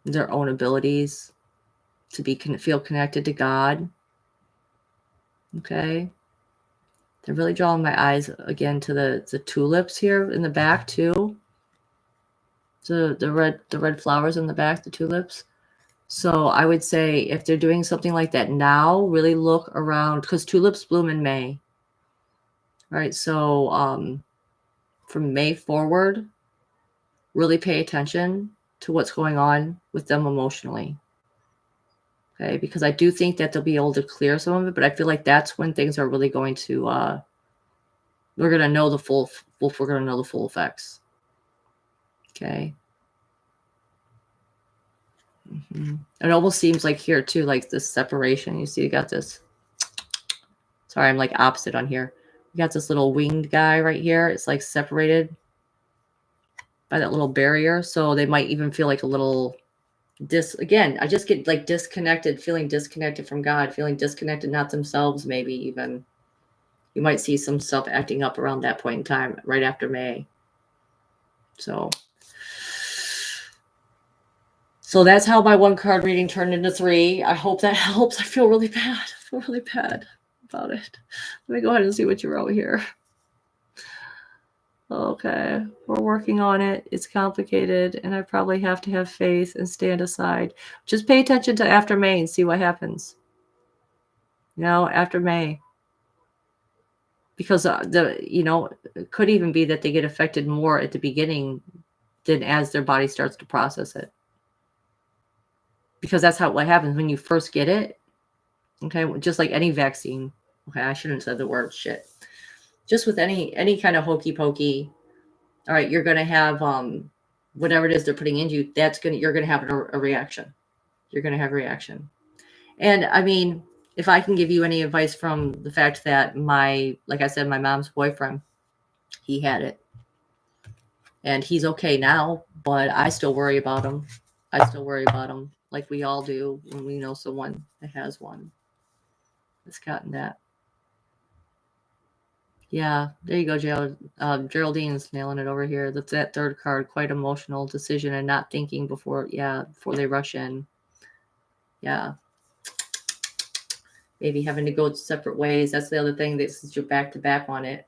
their own abilities to feel connected to God. Okay, they're really drawing my eyes again to the tulips here in the back too. The red flowers in the back, the tulips. So I would say if they're doing something like that now, really look around, because tulips bloom in May. Right. So from May forward, really pay attention to what's going on with them emotionally. Okay, because I do think that they'll be able to clear some of it, but I feel like that's when things are really going to we're gonna know the full effects. Okay. It almost seems like here too, like this separation. You see, you got this. Sorry, I'm like opposite on here. You got this little winged guy right here. It's like separated by that little barrier. So they might even feel like a little again, I just get like disconnected, feeling disconnected from God, feeling disconnected, not themselves, maybe even. You might see some stuff acting up around that point in time, right after May. So that's how my 1 card reading turned into 3. I hope that helps. I feel really bad. About it. Let me go ahead and see what you wrote here. Okay, we're working on it. It's complicated, and I probably have to have faith and stand aside. Just pay attention to after May and see what happens. After May. Because it could even be that they get affected more at the beginning than as their body starts to process it. Because that's what happens when you first get it. Okay, just like any vaccine. Okay, I shouldn't have said the word shit. Just with any kind of hokey pokey. All right, you're gonna have whatever it is they're putting into you. You're gonna have a reaction. You're gonna have a reaction. And I mean, if I can give you any advice from the fact that like I said, my mom's boyfriend, he had it, and he's okay now, but I still worry about him. Like we all do when we know someone that has one that's gotten that. Yeah, there you go, Geraldine's nailing it over here. That's that 3rd card, quite emotional decision and not thinking before they rush in. Yeah. Maybe having to go separate ways. That's the other thing, that since you're back to back on it,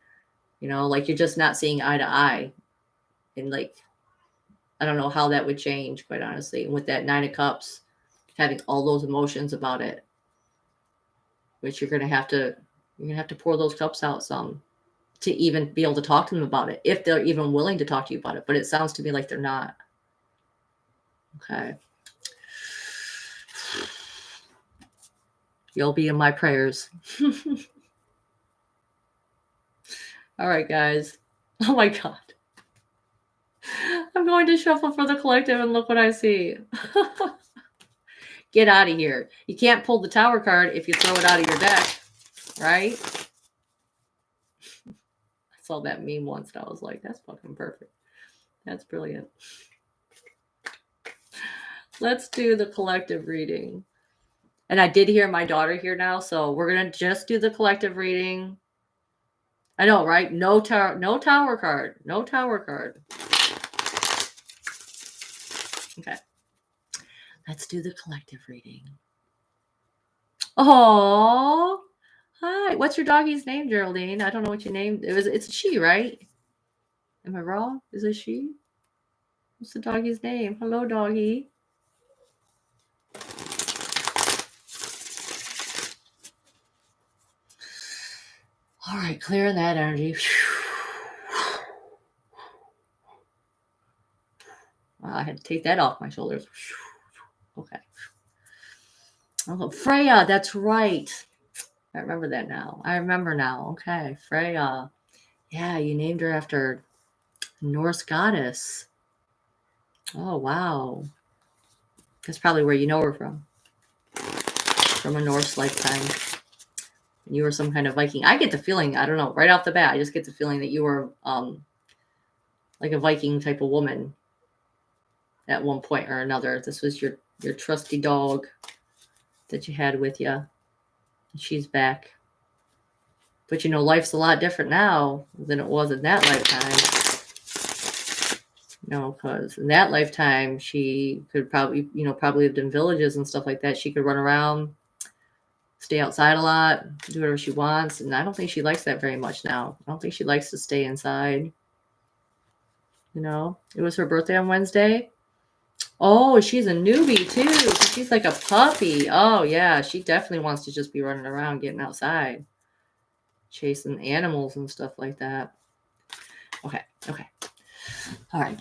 like you're just not seeing eye to eye. And like, I don't know how that would change, quite honestly. And with that 9 of Cups, having all those emotions about it, which you're gonna have to pour those cups out some to even be able to talk to them about it, if they're even willing to talk to you about it. But it sounds to me like they're not. Okay. You'll be in my prayers. All right, guys. Oh my God. I'm going to shuffle for the collective and look what I see. Get out of here. You can't pull the Tower card if you throw it out of your deck, right? I saw that meme once and I was like, that's fucking perfect. That's brilliant. Let's do the collective reading. And I did hear my daughter here now, so we're going to just do the collective reading. I know, right? No tower card. No Tower card. Okay. Let's do the collective reading. Oh, hi. What's your doggy's name, Geraldine? I don't know what your name. It's a she, right? Am I wrong? Is it she? What's the doggy's name? Hello, doggy. All right, clearing that energy. I had to take that off my shoulders. Okay. Oh, Freya, that's right. I remember that now. Okay, Freya. Yeah, you named her after Norse goddess. Oh, wow. That's probably where you know her from. From a Norse lifetime. And you were some kind of Viking. I get the feeling, I don't know, right off the bat, I just get the feeling that you were like a Viking type of woman at one point or another. This was your trusty dog that you had with you. And she's back. But life's a lot different now than it was in that lifetime. Because in that lifetime, she could probably lived in villages and stuff like that. She could run around, stay outside a lot, do whatever she wants. And I don't think she likes that very much now. I don't think she likes to stay inside. It was her birthday on Wednesday. Oh, she's a newbie too. She's like a puppy. Oh yeah, she definitely wants to just be running around, getting outside, chasing animals and stuff like that. Okay. All right.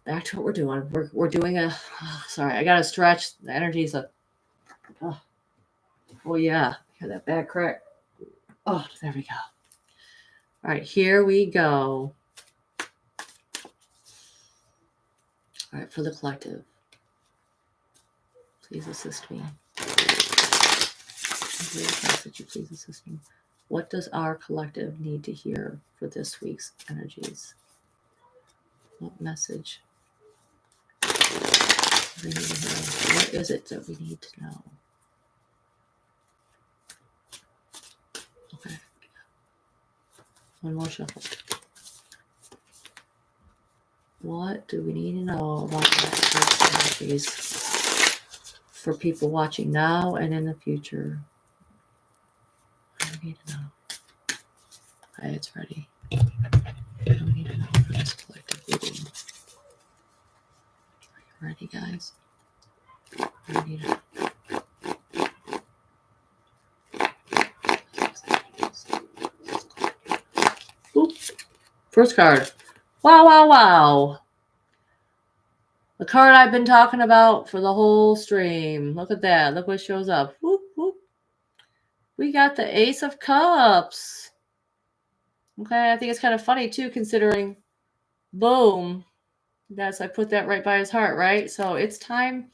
Back to what we're doing. We're doing a. Sorry, I gotta stretch. The energy's a. Oh yeah, hear that back crack. Oh, there we go. All right, here we go. All right, for the collective, please assist me. Would you please assist me? What does our collective need to hear for this week's energies? What message? We need to hear? What is it that we need to know? Okay. One more shuffle. What do we need to know about the energies for people watching now and in the future? What do we need to know? Okay, it's ready. What do we need to know for this collective reading? Are you ready, guys? What do we need to know? Oop. First card. Wow. The card I've been talking about for the whole stream. Look at that. Look what shows up. Whoop. We got the Ace of Cups. Okay, I think it's kind of funny too, considering, boom, I put that right by his heart, right? So it's time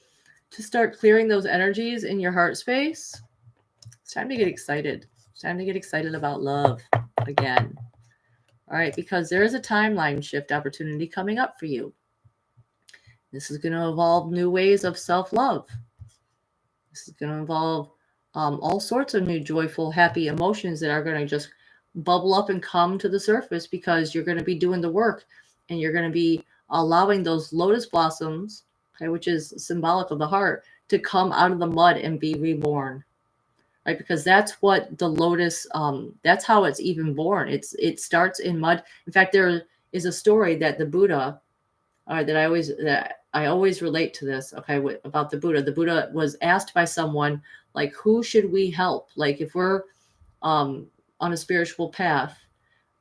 to start clearing those energies in your heart space. It's time to get excited. It's time to get excited about love again. All right, because there is a timeline shift opportunity coming up for you. This is going to involve new ways of self-love. This is going to involve all sorts of new joyful, happy emotions that are going to just bubble up and come to the surface because you're going to be doing the work and you're going to be allowing those lotus blossoms, okay, which is symbolic of the heart, to come out of the mud and be reborn, right? Because that's what the lotus, that's how it's even born. It starts in mud. In fact, there is a story that the Buddha, that I always relate to this, okay, about the Buddha. The Buddha was asked by someone, like, who should we help? Like, if we're on a spiritual path,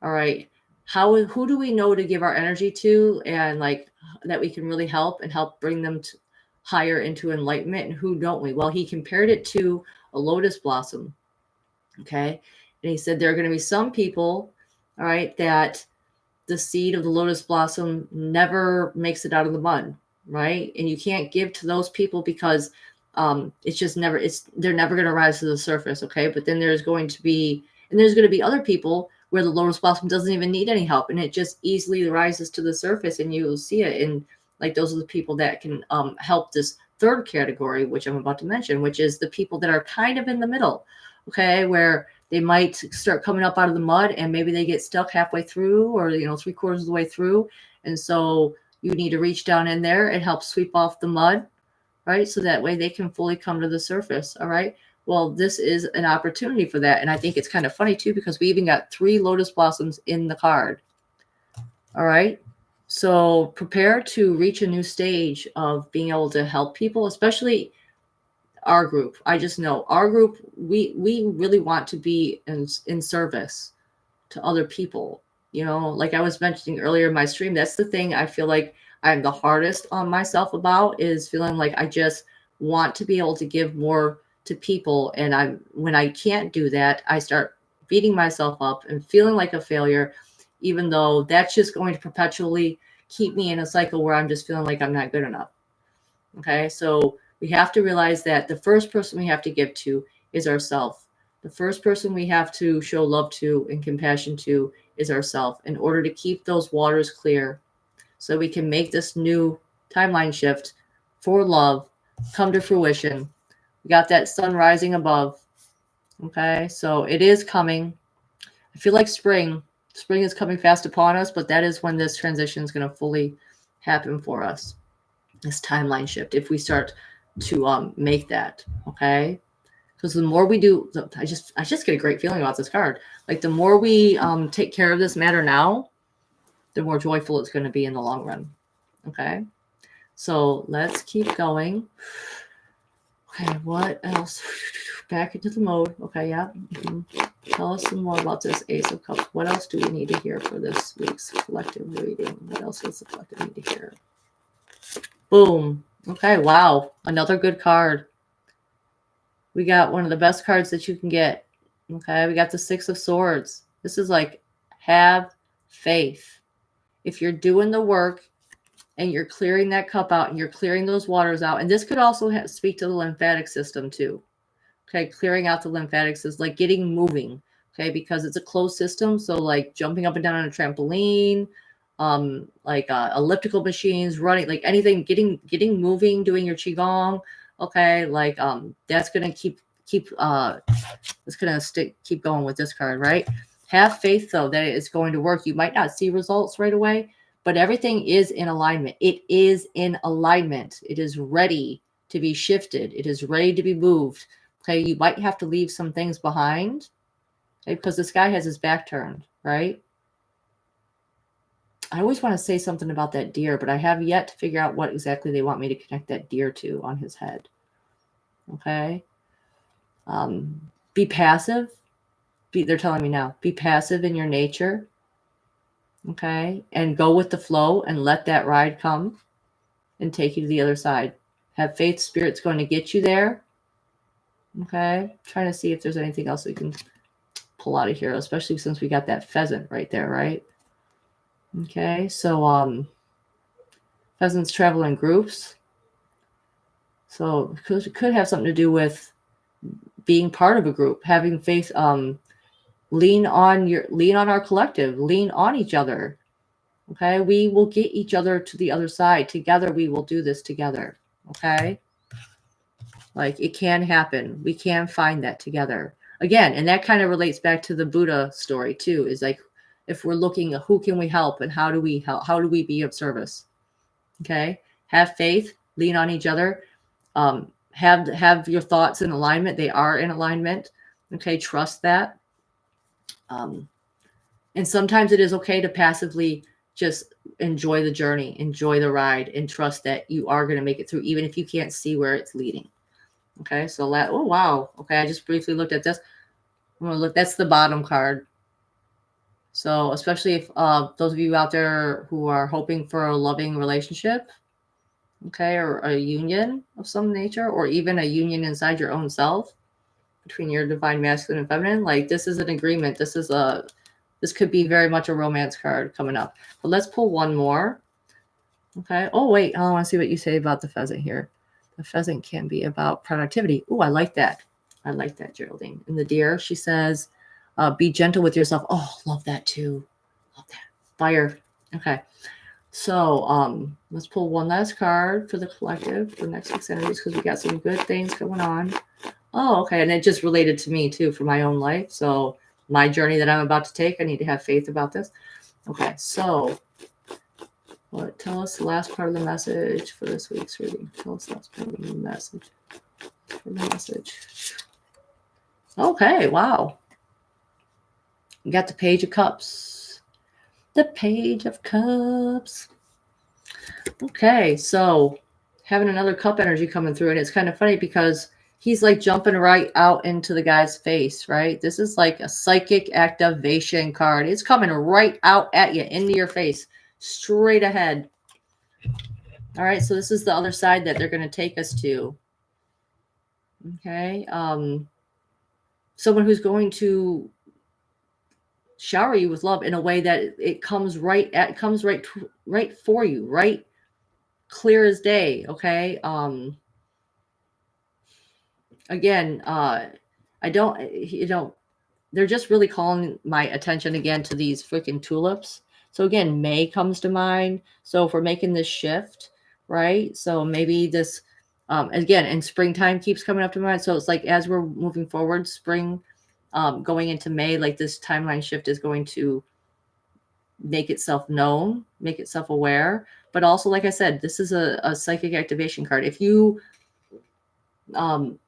all right, who do we know to give our energy to, and like that we can really help and help bring them higher into enlightenment, and who don't we? Well, he compared it to a lotus blossom, okay, and he said there are going to be some people, all right, that the seed of the lotus blossom never makes it out of the mud, right? And you can't give to those people because it's just never, they're never going to rise to the surface, okay? But then there's going to be other people where the lotus blossom doesn't even need any help, and it just easily rises to the surface, and you'll see it. And like, those are the people that can help this third category, which I'm about to mention, which is the people that are kind of in the middle, okay, where they might start coming up out of the mud and maybe they get stuck halfway through, or 3/4 of the way through. And so you need to reach down in there and help sweep off the mud, right? So that way they can fully come to the surface. All right. Well, this is an opportunity for that. And I think it's kind of funny too, because we even got 3 lotus blossoms in the card. All right. So prepare to reach a new stage of being able to help people, especially our group. I just know our group, we really want to be in service to other people. Like I was mentioning earlier in my stream, that's the thing I feel like I'm the hardest on myself about, is feeling like I just want to be able to give more to people. And when I can't do that, I start beating myself up and feeling like a failure, even though that's just going to perpetually keep me in a cycle where I'm just feeling like I'm not good enough. Okay, so we have to realize that the first person we have to give to is ourselves. The first person we have to show love to and compassion to is ourselves, in order to keep those waters clear, so we can make this new timeline shift for love come to fruition. We got that sun rising above. Okay, so it is coming. I feel like spring is coming fast upon us, but that is when this transition is going to fully happen for us. This timeline shift, if we start to make that, okay? Because the more we do, I just get a great feeling about this card. Like, the more we take care of this matter now, the more joyful it's going to be in the long run. Okay, so let's keep going. Okay, what else? back into the mode. Okay, yeah. Tell us some more about this Ace of Cups. What else do we need to hear for this week's collective reading? What else does the collective need to hear? Boom. Okay, wow. Another good card. We got one of the best cards that you can get. Okay, we got the Six of Swords. This is like, have faith. If you're doing the work and you're clearing that cup out and you're clearing those waters out, and this could also speak to the lymphatic system too. Okay, clearing out the lymphatics is like getting moving. Okay, because it's a closed system. So like jumping up and down on a trampoline, like elliptical machines, running, like anything, getting moving, doing your qigong. Okay, like that's gonna keep it's gonna keep going with this card, right? Have faith though that it's going to work. You might not see results right away, but everything is in alignment. It is in alignment. It is ready to be shifted. It is ready to be moved. Okay, you might have to leave some things behind, okay, because this guy has his back turned, right? I always want to say something about that deer, but I have yet to figure out what exactly they want me to connect that deer to on his head. Okay. Be passive. They're telling me now, be passive in your nature. Okay. And go with the flow and let that ride come and take you to the other side. Have faith. Spirit's going to get you there. Okay. Trying to see if there's anything else we can pull out of here, especially since we got that pheasant right there, right? Okay. So, pheasants travel in groups. So it could have something to do with being part of a group, having faith, lean on our collective, lean on each other. Okay. We will get each other to the other side. Together, we will do this together. Okay. Like it can happen. We can find that together. Again, and that kind of relates back to the Buddha story too, is like, if we're looking at who can we help and how do we help, how do we be of service? Okay. Have faith, lean on each other. Have your thoughts in alignment. They are in alignment. Okay. Trust that. And sometimes it is okay to passively just enjoy the journey, enjoy the ride, and trust that you are going to make it through, even if you can't see where it's leading. Okay. So oh, wow. Okay. I just briefly looked at this. I'm going to look, that's the bottom card. So especially if those of you out there who are hoping for a loving relationship, okay, or a union of some nature, or even a union inside your own self between your divine masculine and feminine, like this is an agreement. This could be very much a romance card coming up. But let's pull one more. Okay. Oh, wait. I want to see what you say about the pheasant here. The pheasant can be about productivity. Oh, I like that. I like that, Geraldine. And the deer, she says, be gentle with yourself. Oh, love that too. Love that. Fire. Okay. So let's pull one last card for the collective for next week's energies, because we got some good things going on. Oh, okay. And it just related to me too for my own life. So my journey that I'm about to take, I need to have faith about this. Okay. So tell us the last part of the message for this week's reading. Tell us the last part of the message. Okay. Wow. You got the Page of Cups. The Page of Cups. Okay, so having another cup energy coming through, and it's kind of funny because he's like jumping right out into the guy's face, right? This is like a psychic activation card. It's coming right out at you, into your face, straight ahead. All right, so this is the other side that they're going to take us to. Okay, someone who's going to shower you with love in a way that it comes right for you, right? Clear as day. Okay. Again, I don't, they're just really calling my attention again to these freaking tulips. So again, May comes to mind. So if we're making this shift, right? So maybe this, again, and springtime keeps coming up to mind. So it's like, as we're moving forward, spring, going into May, like this timeline shift is going to make itself known, make itself aware. But also, like I said, this is a psychic activation card. If you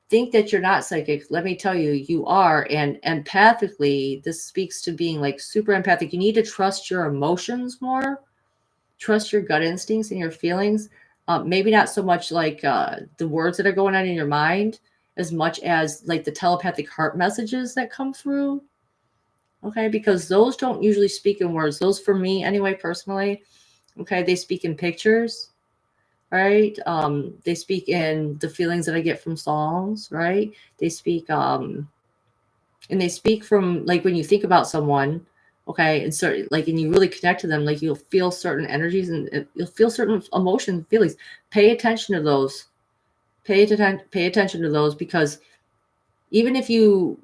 think that you're not psychic, let me tell you, you are. And empathically, this speaks to being like super empathic. You need to trust your emotions more, trust your gut instincts and your feelings. Maybe not so much like the words that are going on in your mind, as much as like the telepathic heart messages that come through. Okay, because those don't usually speak in words. Those, for me anyway, personally, okay, they speak in pictures, right? They speak in the feelings that I get from songs, right? They speak and they speak from, like, when you think about someone, okay, and so like, and you really connect to them, like, you'll feel certain energies and you'll feel certain emotions, feelings. Pay attention to those. Pay attention to those, because even if you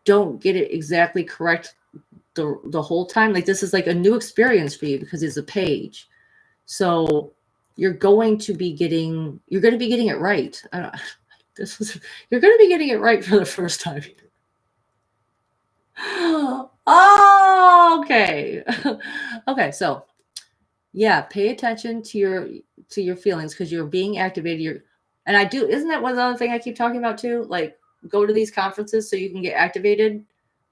don't get it exactly correct the whole time, like, this is like a new experience for you because it's a page. So you're going to be getting it right. I don't, you're going to be getting it right for the first time. Oh, okay. Okay, so yeah, pay attention to your feelings, because you're being activated. And I do, isn't that one other thing I keep talking about too? Like, go to these conferences so you can get activated.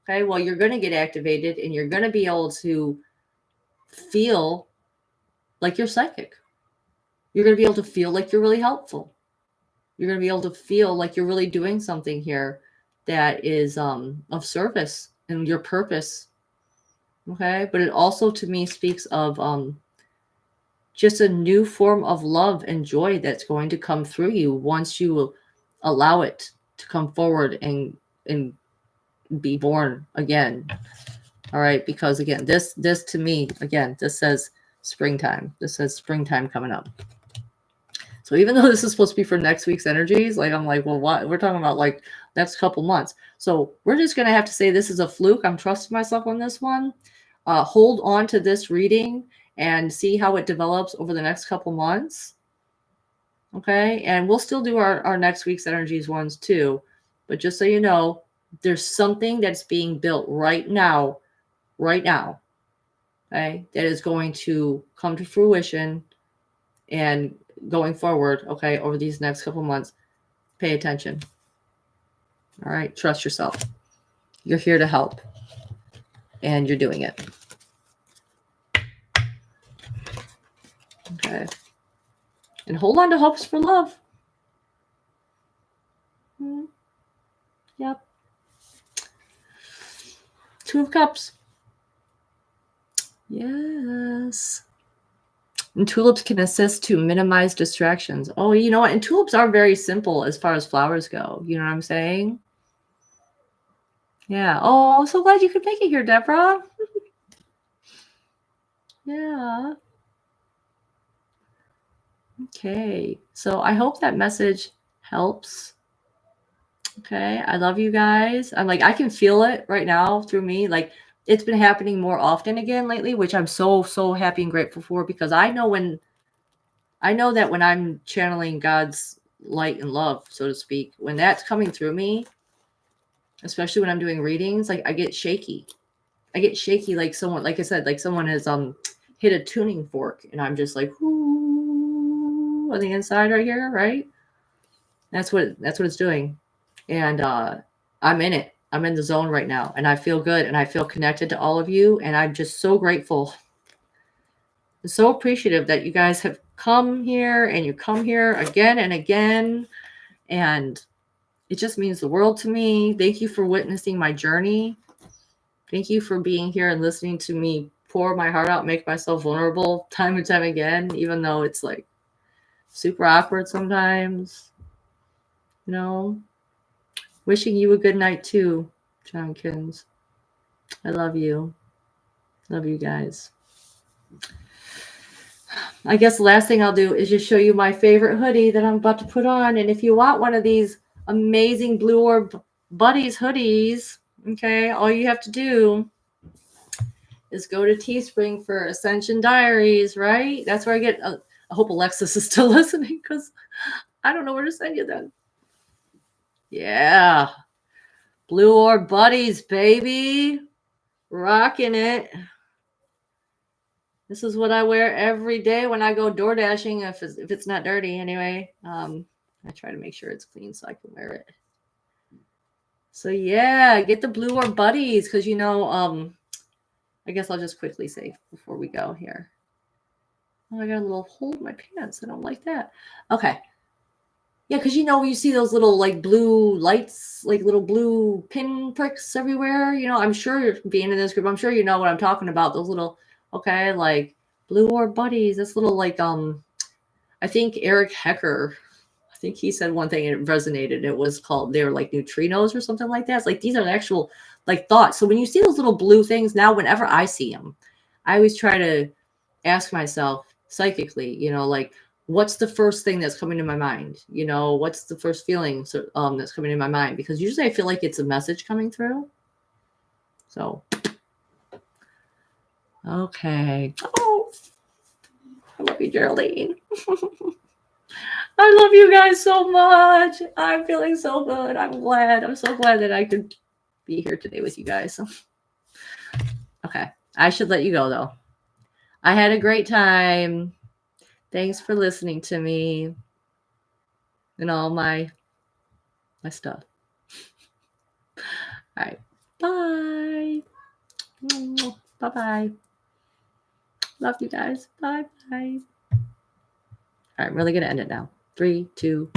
Okay, well, you're going to get activated and you're going to be able to feel like you're psychic. You're going to be able to feel like you're really helpful. You're going to be able to feel like you're really doing something here that is of service and your purpose. Okay, but it also, to me, speaks of just a new form of love and joy that's going to come through you once you allow it to come forward and be born again. All right, because again, this to me, again, this says springtime. This says springtime coming up. So even though this is supposed to be for next week's energies, like, I'm like, well, what? We're talking about like next couple months. So we're just going to have to say this is a fluke. I'm trusting myself on this one. Hold on to this reading and see how it develops over the next couple months. Okay. And we'll still do our next week's energies ones too. But just so you know, there's something that's being built right now. Okay. That is going to come to fruition and going forward. Okay. Over these next couple months, pay attention. All right. Trust yourself. You're here to help and you're doing it. Okay. And hold on to hopes for love. Yep. Two of Cups. Yes. And tulips can assist to minimize distractions. Oh, you know what? And tulips are very simple as far as flowers go. You know what I'm saying? Yeah. Oh, I'm so glad you could make it here, Deborah. Yeah. Okay. So I hope that message helps. Okay. I love you guys. I'm like, I can feel it right now through me. Like, it's been happening more often again lately, which I'm so happy and grateful for, because I know that when I'm channeling God's light and love, so to speak, when that's coming through me, especially when I'm doing readings, like, I get shaky. Like someone, like I said, like someone has hit a tuning fork, and I'm just like, ooh, on the inside right here, right? That's what it's doing. And I'm in it. I'm in the zone right now, and I feel good, and I feel connected to all of you, and I'm just so grateful. I'm so appreciative that you guys have come here, and you come here again and again, and it just means the world to me. Thank you for witnessing my journey. Thank you for being here and listening to me pour my heart out, make myself vulnerable time and time again, even though it's like super awkward sometimes. You know, wishing you a good night too, Johnkins. I love you. Love you guys. I guess the last thing I'll do is just show you my favorite hoodie that I'm about to put on. And if you want one of these amazing Blue Orb Buddies hoodies, okay, all you have to do is go to Teespring for Ascension Diaries, right? That's where I get. I hope Alexis is still listening, because I don't know where to send you then. Yeah. Blue Orb Buddies, baby. Rocking it. This is what I wear every day when I go door dashing, if it's not dirty anyway. I try to make sure it's clean so I can wear it. So yeah, get the Blue Orb Buddies, because I guess I'll just quickly say before we go here. Oh, I got a little hole in my pants. I don't like that. Okay. Yeah, because you see those little like blue lights, like little blue pin pricks everywhere. I'm sure being in this group, I'm sure you know what I'm talking about. Those little, okay, like blue orb buddies. This little like I think Eric Hecker, I think he said one thing and it resonated. It was called, they were like neutrinos or something like that. It's like these are actual like thoughts. So when you see those little blue things now, whenever I see them, I always try to ask myself psychically, like what's the first thing that's coming to my mind? What's the first feeling that's coming to my mind? Because usually I feel like it's a message coming through. So, okay. Oh, I love you, Geraldine. I love you guys so much. I'm feeling so good. I'm glad. I'm so glad that I could be here today with you guys. Okay. I should let you go though. I had a great time. Thanks for listening to me and all my stuff. All right. Bye. Bye-bye. Love you guys. Bye-bye. All right. I'm really going to end it now. 3, 2,